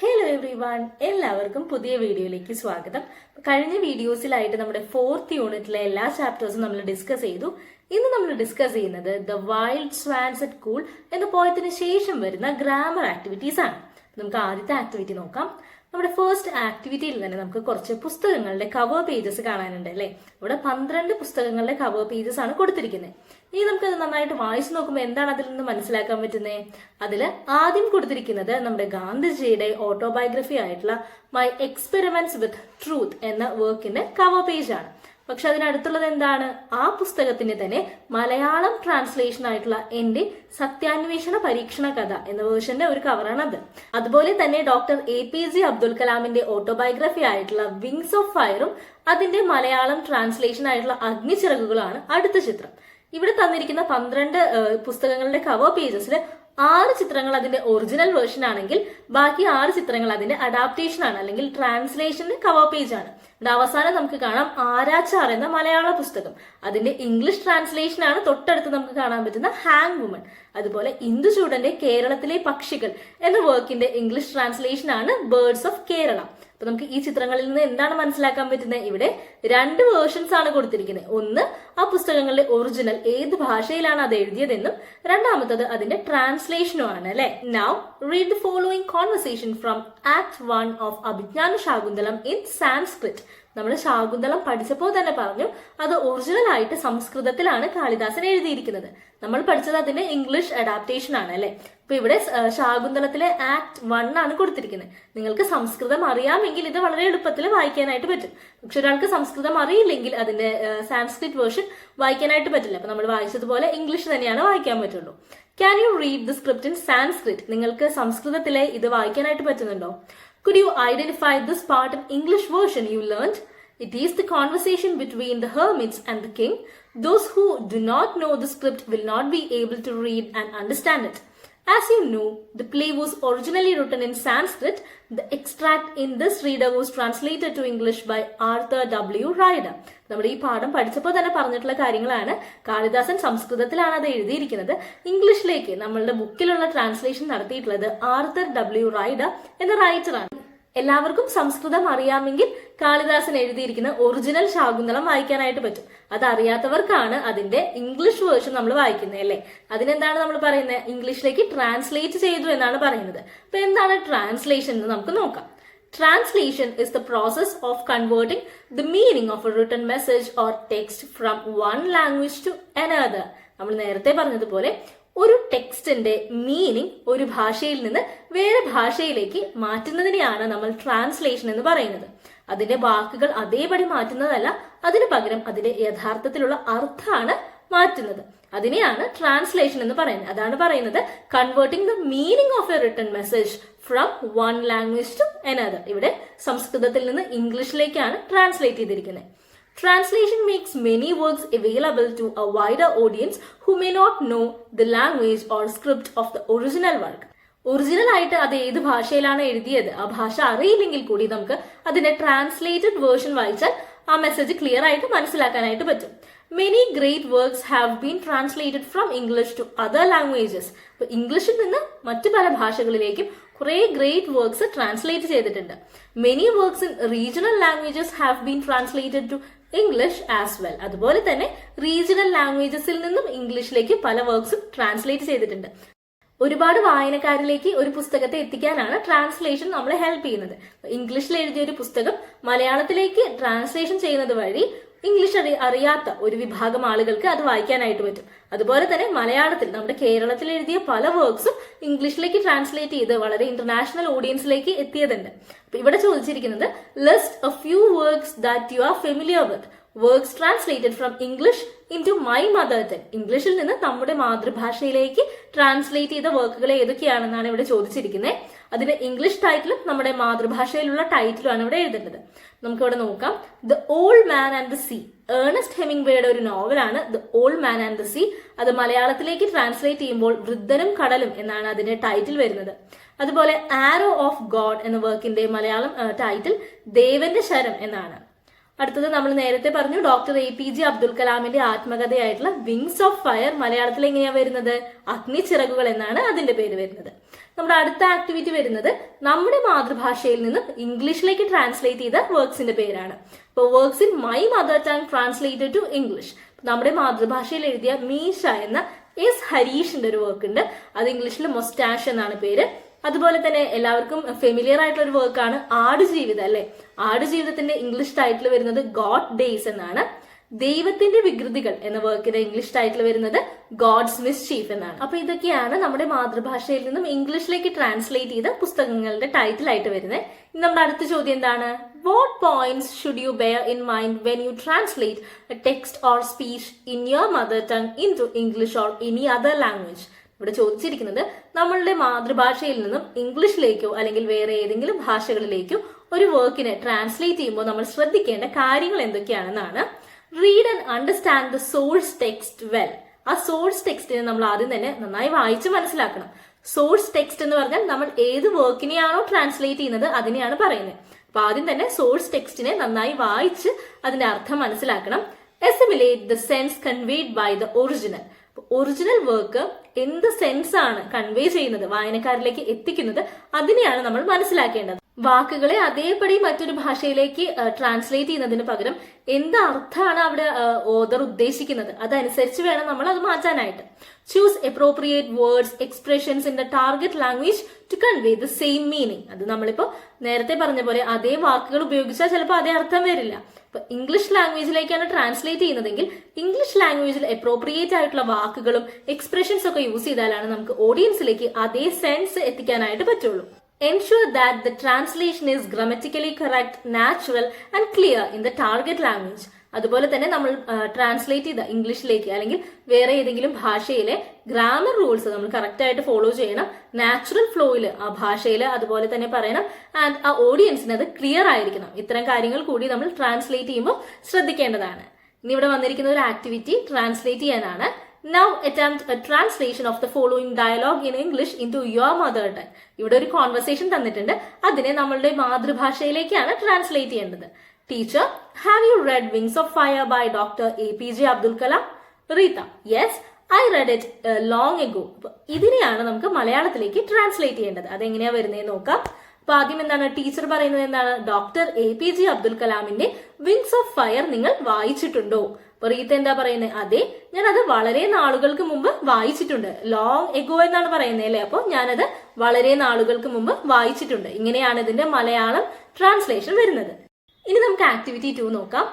Hello every one, എല്ലാവർക്കും പുതിയ വീഡിയോയിലേക്ക് സ്വാഗതം. കഴിഞ്ഞ വീഡിയോസിലായിട്ട് നമ്മുടെ 4th യൂണിറ്റിലെ എല്ലാ ചാപ്റ്റേഴ്സും നമ്മൾ ഡിസ്കസ് ചെയ്തു. ഇന്ന് നമ്മൾ ഡിസ്കസ് ചെയ്യുന്നത് the wild Swans at cool എന്ന പോയത്തിന് ശേഷം വരുന്ന ഗ്രാമർ ആക്ടിവിറ്റീസ് ആണ്. നമുക്ക് ആദ്യത്തെ ആക്ടിവിറ്റി നോക്കാം. നമ്മുടെ ഫസ്റ്റ് ആക്ടിവിറ്റിയിൽ തന്നെ നമുക്ക് കുറച്ച് പുസ്തകങ്ങളുടെ കവർ പേജസ് കാണാനുണ്ട് അല്ലെ. ഇവിടെ 12 പുസ്തകങ്ങളുടെ കവർ പേജസ് ആണ് കൊടുത്തിരിക്കുന്നത്. ഇനി നമുക്കത് നന്നായിട്ട് വായിച്ചു നോക്കുമ്പോൾ എന്താണ് അതിൽ നിന്ന് മനസ്സിലാക്കാൻ പറ്റുന്നത്? അതിൽ ആദ്യം കൊടുത്തിരിക്കുന്നത് നമ്മുടെ ഗാന്ധിജിയുടെ ഓട്ടോബയോഗ്രഫി ആയിട്ടുള്ള മൈ എക്സ്പെരിമെന്റ്സ് വിത്ത് ട്രൂത്ത് എന്ന വർക്കിന്റെ കവർ പേജ് ആണ്. പക്ഷെ അതിനടുത്തുള്ളത് എന്താണ്? ആ പുസ്തകത്തിന്റെ തന്നെ മലയാളം ട്രാൻസ്ലേഷൻ ആയിട്ടുള്ള എന്റെ സത്യാന്വേഷണ പരീക്ഷണ കഥ എന്ന വേർഷന്റെ ഒരു കവറാണത്. അതുപോലെ തന്നെ ഡോക്ടർ APJ അബ്ദുൽ കലാമിന്റെ ഓട്ടോബയോഗ്രഫി ആയിട്ടുള്ള വിങ്സ് ഓഫ് ഫയറും അതിന്റെ മലയാളം ട്രാൻസ്ലേഷൻ ആയിട്ടുള്ള അഗ്നിച്ചിറകുകളാണ് അടുത്ത ചിത്രം. ഇവിടെ തന്നിരിക്കുന്ന 12 പുസ്തകങ്ങളുടെ കവർ പേജസിൽ 6 ചിത്രങ്ങൾ അതിന്റെ ഒറിജിനൽ വേർഷൻ ആണെങ്കിൽ ബാക്കി 6 ചിത്രങ്ങൾ അതിന്റെ അഡാപ്റ്റേഷൻ ആണ്, അല്ലെങ്കിൽ ട്രാൻസ്ലേഷന്റെ കവർ പേജ് ആണ്. അവസാനം നമുക്ക് കാണാം ആരാച്ചാർ എന്ന മലയാള പുസ്തകം. അതിന്റെ ഇംഗ്ലീഷ് ട്രാൻസ്ലേഷൻ ആണ് തൊട്ടടുത്ത് നമുക്ക് കാണാൻ പറ്റുന്ന ഹാങ് വുമൺ. അതുപോലെ ഇന്ദുചൂഡന്റെ കേരളത്തിലെ പക്ഷികൾ എന്ന വർക്കിന്റെ ഇംഗ്ലീഷ് ട്രാൻസ്ലേഷൻ ആണ് ബേർഡ്സ് ഓഫ് കേരള. അപ്പൊ നമുക്ക് ഈ ചിത്രങ്ങളിൽ നിന്ന് എന്താണ് മനസ്സിലാക്കാൻ പറ്റുന്നത്? ഇവിടെ 2 വേർഷൻസ് ആണ് കൊടുത്തിരിക്കുന്നത്. ഒന്ന് ആ പുസ്തകങ്ങളുടെ ഒറിജിനൽ ഏത് ഭാഷയിലാണ് അത് എഴുതിയതെന്നും രണ്ടാമത്തത് അതിന്റെ ട്രാൻസ്ലേഷനും ആണ് അല്ലെ. Now read the following conversation from act 1 of Abhijnana Shakuntalam in Sanskrit. നമ്മൾ ശാകുന്തളം പഠിച്ചപ്പോൾ തന്നെ പറഞ്ഞു അത് ഒറിജിനൽ ആയിട്ട് സംസ്കൃതത്തിലാണ് കാളിദാസൻ എഴുതിയിരിക്കുന്നത്. നമ്മൾ പഠിച്ചത് അതിന്റെ ഇംഗ്ലീഷ് അഡാപ്റ്റേഷൻ ആണ് അല്ലെ. അപ്പൊ ഇവിടെ ശാകുന്തളത്തിലെ ആക്ട് 1 ആണ് കൊടുത്തിരിക്കുന്നത്. നിങ്ങൾക്ക് സംസ്കൃതം അറിയാമെങ്കിൽ ഇത് വളരെ എളുപ്പത്തിൽ വായിക്കാനായിട്ട് പറ്റും. പക്ഷെ ഒരാൾക്ക് സംസ്കൃതം അറിയില്ലെങ്കിൽ അതിന്റെ സാൻസ്ക്രിറ്റ് വേർഷൻ വായിക്കാനായിട്ട് പറ്റില്ല. അപ്പൊ നമ്മൾ വായിച്ചതുപോലെ ഇംഗ്ലീഷ് തന്നെയാണ് വായിക്കാൻ പറ്റുള്ളൂ. Can you read the script in Sanskrit? നിങ്ങൾക്ക് സംസ്കൃതത്തിലെ ഇത് വായിക്കാനായിട്ട് പറ്റുന്നുണ്ടോ? Could you identify this part in English version you learned? It is the conversation between the hermits and the king. Those who do not know the script will not be able to read and understand it. As you know, the play was originally written in Sanskrit. The extract in this reader was translated to English by Arthur W. Ryder. നമ്മുടെ ഈ പാഠം പഠിച്ചപ്പോൾ തന്നെ പറഞ്ഞിട്ടുള്ള കാര്യങ്ങളാണ്. കാളിദാസൻ സംസ്കൃതത്തിലാണ് അത് എഴുതിയിരിക്കുന്നത്. ഇംഗ്ലീഷിലേക്ക് നമ്മളുടെ ബുക്കിലുള്ള ട്രാൻസ്ലേഷൻ നടത്തിയിട്ടുള്ളത് ആർതർ W. റൈഡർ എന്ന റൈറ്ററാണ്. എല്ലാവർക്കും സംസ്കൃതം അറിയാമെങ്കിൽ കാളിദാസൻ എഴുതിയിരിക്കുന്ന ഒറിജിനൽ ശാകുന്തളം വായിക്കാനായിട്ട് പറ്റും. അതറിയാത്തവർക്കാണ് അതിന്റെ ഇംഗ്ലീഷ് വേർഷൻ നമ്മൾ വായിക്കുന്നത് അല്ലേ. അതിനെന്താണ് നമ്മൾ പറയുന്നത്? ഇംഗ്ലീഷിലേക്ക് ട്രാൻസ്ലേറ്റ് ചെയ്തു എന്നാണ് പറയുന്നത്. അപ്പൊ എന്താണ് ട്രാൻസ്ലേഷൻ എന്ന് നമുക്ക് നോക്കാം. Translation is the process of converting the meaning of a written message or text from one language to another. നമ്മൾ നേരത്തെ പറഞ്ഞതുപോലെ ഒരു ടെക്സ്റ്റിന്റെ മീനിങ് ഒരു ഭാഷയിൽ നിന്ന് വേറെ ഭാഷയിലേക്ക് മാറ്റുന്നതിനെയാണ് നമ്മൾ ട്രാൻസ്ലേഷൻ എന്ന് പറയുന്നത്. അതിന്റെ വാക്കുകൾ അതേപടി മാറ്റുന്നതല്ല, അതിനു പകരം അതിന്റെ യഥാർത്ഥത്തിലുള്ള അർത്ഥമാണ് മാറ്റുന്നത്. അതിനെയാണ് ട്രാൻസ്ലേഷൻ എന്ന് പറയുന്നത്. അതാണ് പറയുന്നത് converting the meaning of a written message from one language to another. ഇവിടെ സംസ്കൃതത്തിൽ നിന്ന് ഇംഗ്ലീഷിലേക്കാണ് ട്രാൻസ്ലേറ്റ് ചെയ്തിരിക്കുന്നത്. Translation makes many works available to a wider audience who may not know the language or script of the original work. Original ആയിട്ട് അത് ഏത് ഭാഷയിലാണ് എഴുതിയത് ആ ഭാഷ അറിയില്ലെങ്കിൽ കൂടി നമുക്ക് അതിന്റെ ട്രാൻസ്ലേറ്റഡ് വേർഷൻ വായിച്ചാൽ ആ മെസ്സേജ് ക്ലിയർ ആയിട്ട് മനസ്സിലാക്കാനായിട്ട് പറ്റും. Many great works have been translated from English to other languages. അപ്പൊ ഇംഗ്ലീഷിൽ നിന്ന് മറ്റു പല ഭാഷകളിലേക്കും കുറെ ഗ്രേറ്റ് വർക്ക്സ് ട്രാൻസ്ലേറ്റ് ചെയ്തിട്ടുണ്ട്. Many works in regional languages have been translated to English as well. അതുപോലെ തന്നെ റീജിയണൽ ലാംഗ്വേജസിൽ നിന്നും ഇംഗ്ലീഷിലേക്ക് പല വർക്ക്സും ട്രാൻസ്ലേറ്റ് ചെയ്തിട്ടുണ്ട്. ഒരുപാട് വായനക്കാരിലേക്ക് ഒരു പുസ്തകത്തെ എത്തിക്കാനാണ് ട്രാൻസ്ലേഷൻ നമ്മളെ ഹെൽപ്പ് ചെയ്യുന്നത്. ഇംഗ്ലീഷിൽ എഴുതിയ ഒരു പുസ്തകം മലയാളത്തിലേക്ക് ട്രാൻസ്ലേഷൻ ചെയ്യുന്നത് വഴി ഇംഗ്ലീഷ് അറിയാത്ത ഒരു വിഭാഗം ആളുകൾക്ക് അത് വായിക്കാനായിട്ട് പറ്റും. അതുപോലെ തന്നെ മലയാളത്തിൽ നമ്മുടെ കേരളത്തിൽ എഴുതിയ പല വർക്ക്സും ഇംഗ്ലീഷിലേക്ക് ട്രാൻസ്ലേറ്റ് ചെയ്ത് വളരെ ഇന്റർനാഷണൽ ഓഡിയൻസിലേക്ക് എത്തിയതുണ്ട്. അപ്പൊ ഇവിടെ ചോദിച്ചിരിക്കുന്നത് list A few works that you are familiar with. Works translated from English into my mother tongue. ഇംഗ്ലീഷിൽ നിന്ന് നമ്മുടെ മാതൃഭാഷയിലേക്ക് ട്രാൻസ്ലേറ്റ് ചെയ്ത വർക്കുകൾ ഏതൊക്കെയാണെന്നാണ് ഇവിടെ ചോദിച്ചിരിക്കുന്നത്. അതിന്റെ ഇംഗ്ലീഷ് ടൈറ്റിലും നമ്മുടെ മാതൃഭാഷയിലുള്ള ടൈറ്റിലുമാണ് ഇവിടെ എഴുതേണ്ടത്. നമുക്കിവിടെ നോക്കാം. The old man and the sea. Ernest ഹെമിംഗ്വേയുടെ ഒരു നോവലാണ് the old man and the sea. അത് മലയാളത്തിലേക്ക് ട്രാൻസ്ലേറ്റ് ചെയ്യുമ്പോൾ വൃദ്ധനും കടലും എന്നാണ് അതിന്റെ ടൈറ്റിൽ വരുന്നത്. അതുപോലെ ആരോ ഓഫ് ഗോഡ് എന്ന വർക്കിന്റെ മലയാളം ടൈറ്റിൽ ദേവന്റെ ശരം എന്നാണ്. അടുത്തത് നമ്മൾ നേരത്തെ പറഞ്ഞു ഡോക്ടർ APJ അബ്ദുൽ കലാമിന്റെ ആത്മകഥയായിട്ടുള്ള വിങ്സ് ഓഫ് ഫയർ. മലയാളത്തിൽ എങ്ങനെയാ വരുന്നത്? അഗ്നിച്ചിറകുകൾ എന്നാണ് അതിന്റെ പേര് വരുന്നത്. നമ്മുടെ അടുത്ത ആക്ടിവിറ്റി വരുന്നത് നമ്മുടെ മാതൃഭാഷയിൽ നിന്നും ഇംഗ്ലീഷിലേക്ക് ട്രാൻസ്ലേറ്റ് ചെയ്ത വർക്ക്സിന്റെ പേരാണ്. അപ്പോൾ works in my mother tongue translated to English. നമ്മുടെ മാതൃഭാഷയിൽ എഴുതിയ മീശ എന്ന എസ് ഹരീഷിന്റെ ഒരു വർക്ക് ഉണ്ട്. അത് ഇംഗ്ലീഷിൽ മൊസ്റ്റാഷ് എന്നാണ് പേര്. അതുപോലെ തന്നെ എല്ലാവർക്കും ഫെമിലിയർ ആയിട്ടുള്ള ഒരു വർക്കാണ് ആടുജീവിതം അല്ലെ. ആടുജീവിതത്തിന്റെ ഇംഗ്ലീഷ് ടൈറ്റിൽ വരുന്നത് ഗോഡ് ഡേയ്സ് എന്നാണ്. ദൈവത്തിന്റെ വികൃതികൾ എന്ന വർക്കിന്റെ ഇംഗ്ലീഷ് ടൈറ്റിൽ വരുന്നത് ഗോഡ്സ് മിസ്ചീഫ് എന്നാണ്. അപ്പൊ ഇതൊക്കെയാണ് നമ്മുടെ മാതൃഭാഷയിൽ നിന്നും ഇംഗ്ലീഷിലേക്ക് ട്രാൻസ്ലേറ്റ് ചെയ്ത പുസ്തകങ്ങളുടെ ടൈറ്റിൽ ആയിട്ട് വരുന്നത്. ഇനി നമ്മുടെ അടുത്ത ചോദ്യം എന്താണ്? What points should you bear in mind when you translate a text or speech in your mother tongue into English or any other language? ഇവിടെ ചോദിച്ചിരിക്കുന്നത് നമ്മളുടെ മാതൃഭാഷയിൽ നിന്നും ഇംഗ്ലീഷിലേക്കോ അല്ലെങ്കിൽ വേറെ ഏതെങ്കിലും ഭാഷകളിലേക്കോ ഒരു വർക്കിനെ ട്രാൻസ്ലേറ്റ് ചെയ്യുമ്പോൾ നമ്മൾ ശ്രദ്ധിക്കേണ്ട കാര്യങ്ങൾ എന്തൊക്കെയാണെന്നാണ്. Read and understand the source text well. ആ സോഴ്സ് ടെക്സ്റ്റിനെ നമ്മൾ ആദ്യം തന്നെ നന്നായി വായിച്ച് മനസ്സിലാക്കണം. സോഴ്സ് ടെക്സ്റ്റ് എന്ന് പറഞ്ഞാൽ നമ്മൾ ഏത് വർക്കിനെയാണോ ട്രാൻസ്ലേറ്റ് ചെയ്യുന്നത് അതിനെയാണ് പറയുന്നത്. അപ്പൊ ആദ്യം തന്നെ സോഴ്സ് ടെക്സ്റ്റിനെ നന്നായി വായിച്ച് അതിന്റെ അർത്ഥം മനസ്സിലാക്കണം. Assimilate the sense conveyed by the original. Original work എന്ത് സെൻസ് ആണ് കൺവേ ചെയ്യുന്നത്, വായനക്കാരിലേക്ക് എത്തിക്കുന്നത്, അതിനെയാണ് നമ്മൾ മനസ്സിലാക്കേണ്ടത്. വാക്കുകളെ അതേപടി മറ്റൊരു ഭാഷയിലേക്ക് ട്രാൻസ്ലേറ്റ് ചെയ്യുന്നതിന് പകരം എന്ത് അർത്ഥമാണ് അവിടെ ഓതർ ഉദ്ദേശിക്കുന്നത് അതനുസരിച്ച് വേണം നമ്മൾ അത് മാറ്റാനായിട്ട്. Choose appropriate words expressions in the target language to convey the same meaning. അത് നമ്മളിപ്പോ നേരത്തെ പറഞ്ഞ പോലെ അതേ വാക്കുകൾ ഉപയോഗിച്ചാൽ ചിലപ്പോൾ അതേ അർത്ഥം വരില്ല. ഇപ്പൊ ഇംഗ്ലീഷ് ലാംഗ്വേജിലേക്കാണ് ട്രാൻസ്ലേറ്റ് ചെയ്യുന്നതെങ്കിൽ ഇംഗ്ലീഷ് ലാംഗ്വേജിൽ അപ്രോപ്രിയേറ്റ് ആയിട്ടുള്ള വാക്കുകളും എക്സ്പ്രഷൻസ് ഒക്കെ യൂസ് ചെയ്താലാണ് നമുക്ക് ഓഡിയൻസിലേക്ക് അതേ സെൻസ് എത്തിക്കാനായിട്ട് പറ്റുള്ളൂ. Ensure that the translation is grammatically correct, natural and clear in the target language. അതുപോലെ തന്നെ നമ്മൾ ട്രാൻസ്ലേറ്റ് ചെയ്ത ഇംഗ്ലീഷിലേക്ക് അല്ലെങ്കിൽ വേറെ ഏതെങ്കിലും ഭാഷയിലെ ഗ്രാമർ റൂൾസ് നമ്മൾ കറക്റ്റ് ആയിട്ട് ഫോളോ ചെയ്യണം. നാച്ചുറൽ ഫ്ലോയിൽ ആ ഭാഷയിൽ അതുപോലെ തന്നെ പറയണം. ആൻഡ് ആ ഓഡിയൻസിന് അത് ക്ലിയർ ആയിരിക്കണം. ഇത്തരം കാര്യങ്ങൾ കൂടി നമ്മൾ ട്രാൻസ്ലേറ്റ് ചെയ്യുമ്പോൾ ശ്രദ്ധിക്കേണ്ടതാണ്. ഇനി ഇവിടെ വന്നിരിക്കുന്ന ഒരു ആക്ടിവിറ്റി ട്രാൻസ്ലേറ്റ് ചെയ്യാനാണ്. Now attempt a translation of the following dialogue in English into your mother tongue. ഇവിടെ ഒരു കോൺവെർസേഷൻ തന്നിട്ടുണ്ട്. അതിനെ നമ്മളുടെ മാതൃഭാഷയിലേക്കാണ് ട്രാൻസ്ലേറ്റ് ചെയ്യേണ്ടത്. Teacher, have you read Wings of Fire by Dr. APJ Abdul Kalam? Reetha, yes, I read it long ago. ഇതിനെയാണ് നമുക്ക് മലയാളത്തിലേക്ക് translate ചെയ്യേണ്ടത്. അതെങ്ങനെയാ വരുന്നത് നോക്കാം. അപ്പൊ ആദ്യം എന്താണ് ടീച്ചർ പറയുന്നത്? എന്താണ്? ഡോക്ടർ APJ അബ്ദുൽ കലാമിന്റെ വിങ്സ് ഓഫ് ഫയർ നിങ്ങൾ വായിച്ചിട്ടുണ്ടോ? അപ്പൊ റീത്ത എന്താ പറയുന്നത്? അതെ, ഞാൻ അത് വളരെ നാളുകൾക്ക് മുമ്പ് വായിച്ചിട്ടുണ്ട്. ലോങ് എഗോ എന്നാണ് പറയുന്നത് അല്ലെ. അപ്പൊ ഞാനത് വളരെ നാളുകൾക്ക് മുമ്പ് വായിച്ചിട്ടുണ്ട്. ഇങ്ങനെയാണ് ഇതിന്റെ മലയാളം ട്രാൻസ്ലേഷൻ വരുന്നത്. ഇനി നമുക്ക് ആക്ടിവിറ്റി 2 നോക്കാം.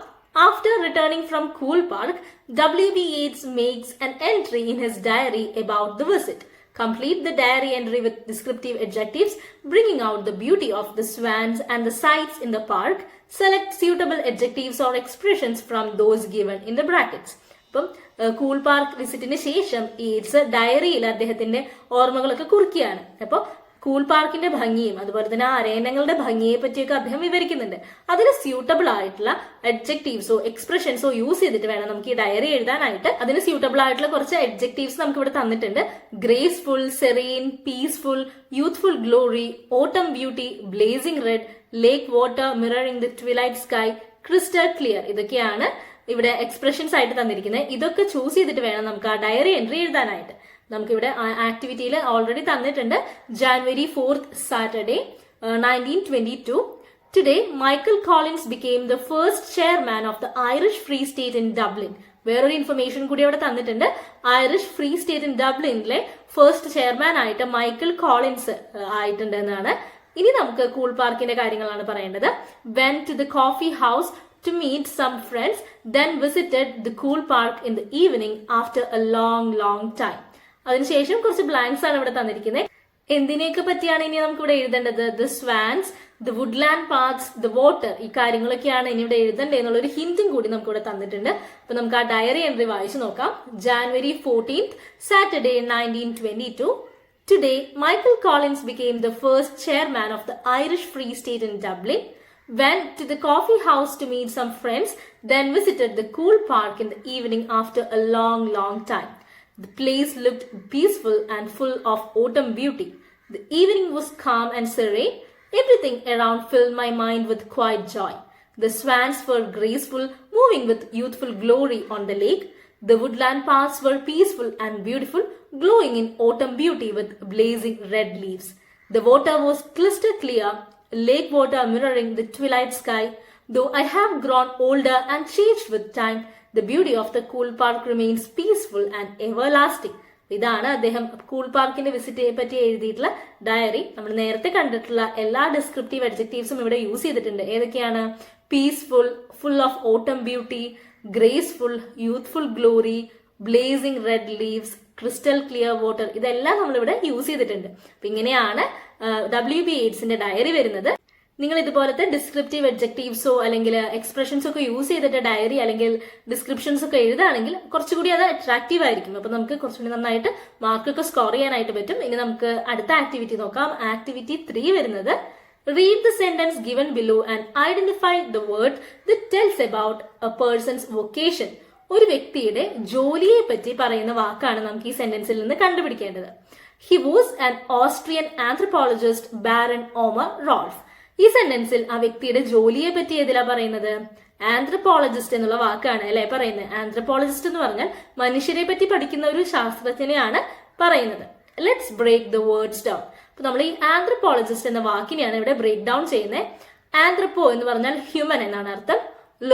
After returning from Cool Park, W.B. Yeats makes an entry in his diary about the visit. Complete the diary entry with descriptive adjectives, bringing out the beauty of the swans and the sights in the park. Select suitable adjectives or expressions from those given in the brackets. അപ്പം cool park വിസിറ്റിന് ശേഷം Eats ഡയറിയിൽ അദ്ദേഹത്തിന്റെ ഓർമ്മകളൊക്കെ കുറിക്കുകയാണ്. അപ്പോൾ cool പാർക്കിന്റെ ഭംഗിയും അതുപോലെ തന്നെ അരയന്നങ്ങളുടെ ഭംഗിയെ പറ്റിയൊക്കെ അദ്ദേഹം വിവരിക്കുന്നുണ്ട്. അതിന് സ്യൂട്ടബിൾ ആയിട്ടുള്ള അഡ്ജക്റ്റീവ്സോ എക്സ്പ്രഷൻസോ യൂസ് ചെയ്തിട്ട് വേണം നമുക്ക് ഈ ഡയറി എഴുതാനായിട്ട്. അതിന് സ്യൂട്ടബിൾ ആയിട്ടുള്ള കുറച്ച് അഡ്ജക്റ്റീവ്സ് നമുക്ക് ഇവിടെ തന്നിട്ടുണ്ട്. Graceful, serene, peaceful, youthful glory, autumn beauty, blazing red, lake water mirroring the twilight sky, crystal clear. ഇതൊക്കെയാണ് ഇവിടെ എക്സ്പ്രഷൻസ് ആയിട്ട് തന്നിരിക്കുന്നത്. ഇതൊക്കെ ചൂസ് ചെയ്തിട്ട് വേണം നമുക്ക് ആ ഡയറി എൻട്രി എഴുതാനായിട്ട്. നമുക്കിവിടെ ആക്ടിവിറ്റിയിൽ ഓൾറെഡി തന്നിട്ടുണ്ട്. January 4th, Saturday, 1922. Today, Michael Collins became the first chairman of the Irish Free State in Dublin. വേറൊരു ഇൻഫർമേഷൻ കൂടി അവിടെ തന്നിട്ടുണ്ട്. ഐറിഷ് ഫ്രീ സ്റ്റേറ്റ് ഇൻ ഡബ്ലിനിലെ ഫസ്റ്റ് ചെയർമാൻ ആയിട്ട് മൈക്കൽ കോളിൻസ് ആയിട്ടുണ്ട് എന്നാണ്. ഇനി നമുക്ക് കൂൾ പാർക്കിന്റെ കാര്യങ്ങളാണ് പറയേണ്ടത്. Went to the coffee house to meet some friends, then visited the cool park in the evening after a long time. അതിനുശേഷം കുറച്ച് ബ്ലാങ്ക്സ് ആണ് ഇവിടെ തന്നിരിക്കുന്നത്. എന്തിനെയൊക്കെ പറ്റിയാണ് ഇനി നമുക്ക് ഇവിടെ എഴുതേണ്ടത്? The Swans, the Woodland parks, the water, ഈ കാര്യങ്ങളൊക്കെയാണ് ഇനി ഇവിടെ എഴുതേണ്ടത് എന്നുള്ള ഒരു ഹിന്റും കൂടി നമുക്ക് ഇവിടെ തന്നിട്ടുണ്ട്. അപ്പൊ നമുക്ക് ആ ഡയറി എൻട്രി വായിച്ചു നോക്കാം. January 14th, Saturday, 1922. Today, Michael Collins became the first chairman of the Irish Free State in Dublin. Went to the coffee house to meet some friends, then visited the cool park in the evening after a long time. The place looked peaceful and full of autumn beauty. The evening was calm and serene. Everything around filled my mind with quiet joy. The swans were graceful, moving with youthful glory on the lake. The woodland paths were peaceful and beautiful, glowing in autumn beauty with blazing red leaves. The water was crystal clear, lake water mirroring the twilight sky. Though I have grown older and changed with time, the beauty of the cool park remains peaceful and everlasting. ഇതാണ് അദ്ദേഹം cool പാർക്കിന്റെ വിസിറ്റിനെ പറ്റി എഴുതിയിട്ടുള്ള diary. നമ്മൾ നേരത്തെ കണ്ടിട്ടുള്ള എല്ലാ descriptive അഡ്ജക്റ്റീവ്സും ഇവിടെ യൂസ് ചെയ്തിട്ടുണ്ട്. ഏതൊക്കെയാണ്? പീസ്ഫുൾ, ഫുൾ ഓഫ് ഓട്ടം beauty, graceful, youthful glory, blazing red leaves, crystal clear water, ഇതെല്ലാം നമ്മളിവിടെ യൂസ് ചെയ്തിട്ടുണ്ട്. അപ്പൊ ഇങ്ങനെയാണ് WB യേറ്റ്സിന്റെ ഡയറി വരുന്നത്. നിങ്ങൾ ഇതുപോലത്തെ ഡിസ്ക്രിപ്റ്റീവ് അഡ്ജക്റ്റീവ്സോ അല്ലെങ്കിൽ എക്സ്പ്രഷൻസോ ഒക്കെ യൂസ് ചെയ്തിട്ട് ഡയറി അല്ലെങ്കിൽ ഡിസ്ക്രിപ്ഷൻസ് ഒക്കെ എഴുതുകയാണെങ്കിൽ കുറച്ചുകൂടി അത് അട്രാക്റ്റീവ് ആയിരിക്കും. അപ്പൊ നമുക്ക് കുറച്ചുകൂടി നന്നായിട്ട് മാർക്കൊക്കെ സ്കോർ ചെയ്യാനായിട്ട് പറ്റും. ഇനി നമുക്ക് അടുത്ത ആക്ടിവിറ്റി നോക്കാം. ആക്ടിവിറ്റി 3 വരുന്നത് read the sentence given below and identify the word that tells about a person's vocation. ഒരു വ്യക്തിയുടെ ജോലിയെ പറ്റി പറയുന്ന വാക്കാണ് നമുക്ക് ഈ സെന്റൻസിൽ നിന്ന് കണ്ടുപിടിക്കേണ്ടത്. He was an Austrian anthropologist baron Omar Rolf. ഈ സെന്റൻസിൽ ആ വ്യക്തിയുടെ ജോലിയെ പറ്റി ഏതിലാ പറയുന്നത്? ആന്ത്രപ്പോളജിസ്റ്റ് എന്നുള്ള വാക്കാണ് അല്ലെ പറയുന്നത്. ആന്ത്രപ്പോളജിസ്റ്റ് എന്ന് പറഞ്ഞാൽ മനുഷ്യരെ പറ്റി പഠിക്കുന്ന ഒരു ശാസ്ത്രജ്ഞനെയാണ് പറയുന്നത്. Let's break the words down. അപ്പൊ നമ്മൾ ഈ ആന്ത്രപ്പോളജിസ്റ്റ് എന്ന വാക്കിനെയാണ് ഇവിടെ ബ്രേക്ക് ഡൗൺ ചെയ്യുന്നത്. ആന്ത്രപ്പോ എന്ന് പറഞ്ഞാൽ ഹ്യൂമൻ എന്നാണ് അർത്ഥം.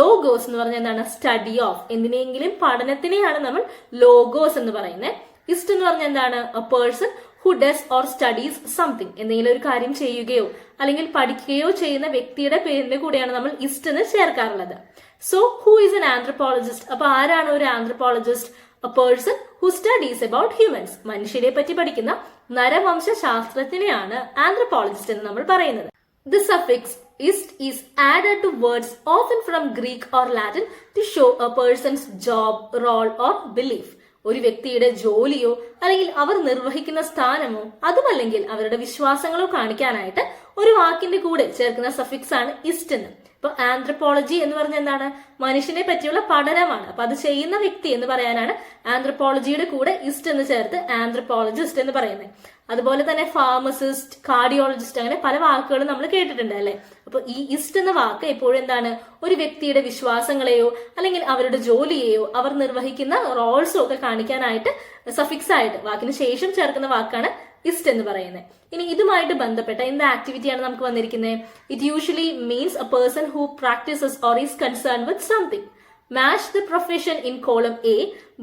ലോഗോസ് എന്ന് പറഞ്ഞാൽ എന്താണ്? Study of. എന്തിനെങ്കിലും പഠനത്തിനെയാണ് നമ്മൾ ലോഗോസ് എന്ന് പറയുന്നത്. ഇസ്റ്റ് എന്ന് പറഞ്ഞാൽ എന്താണ്? A person who does or studies something. എന്തെങ്കിലും ഒരു കാര്യം ചെയ്യുകയോ അല്ലെങ്കിൽ പഠിക്കുകയോ ചെയ്യുന്ന വ്യക്തിയുടെ പേരിന്റെ കൂടെയാണ് നമ്മൾ ഇസ്റ്റ് എന്ന് ചേർക്കാറുള്ളത്. So who is an anthropologist? അപ്പൊ ആരാണ് ഒരു anthropologist? A person who studies about humans. മനുഷ്യരെ പറ്റി പഠിക്കുന്ന നരവംശ ശാസ്ത്രജ്ഞനെയാണ് ആന്ത്രപ്പോളജിസ്റ്റ് എന്ന് നമ്മൾ പറയുന്നത്. The suffix ist is added to words often from Greek or Latin to show a person's job, role or belief. ഒരു വ്യക്തിയുടെ ജോലിയോ അല്ലെങ്കിൽ അവർ നിർവഹിക്കുന്ന സ്ഥാനമോ അതുമല്ലെങ്കിൽ അവരുടെ വിശ്വാസങ്ങളോ കാണിക്കാനായിട്ട് ഒരു വാക്കിന്റെ കൂടെ ചേർക്കുന്ന സഫിക്സ് ആണ് ഇസ്റ്റ് എന്ന്. ഇപ്പൊ ആന്ത്രപ്പോളജി എന്ന് പറഞ്ഞാൽ എന്താണ്? മനുഷ്യനെ പറ്റിയുള്ള പഠനമാണ്. അപ്പൊ അത് ചെയ്യുന്ന വ്യക്തി എന്ന് പറയാനാണ് ആന്ത്രപ്പോളജിയുടെ കൂടെ ഇസ്റ്റ് എന്ന് ചേർത്ത് ആന്ത്രപ്പോളജിസ്റ്റ് എന്ന് പറയുന്നത്. അതുപോലെ തന്നെ ഫാർമസിസ്റ്റ്, കാർഡിയോളജിസ്റ്റ്, അങ്ങനെ പല വാക്കുകളും നമ്മൾ കേട്ടിട്ടുണ്ട് അല്ലെ. അപ്പൊ ഈ ഇസ്റ്റ് എന്ന വാക്ക് എപ്പോഴും എന്താണ്? ഒരു വ്യക്തിയുടെ വിശ്വാസങ്ങളെയോ അല്ലെങ്കിൽ അവരുടെ ജോലിയെയോ അവർ നിർവഹിക്കുന്ന റോൾസോ ഒക്കെ കാണിക്കാനായിട്ട് സഫിക്സ് ആയിട്ട് വാക്കിന് ശേഷം ചേർക്കുന്ന വാക്കാണ് ഇസ്റ്റ് എന്ന് പറയുന്നത്. ഇനി ഇതുമായിട്ട് ബന്ധപ്പെട്ട എന്ത് ആക്ടിവിറ്റിയാണ് നമുക്ക് വന്നിരിക്കുന്നത്? It usually means A person who practices or is concern with something. Match the profession in column A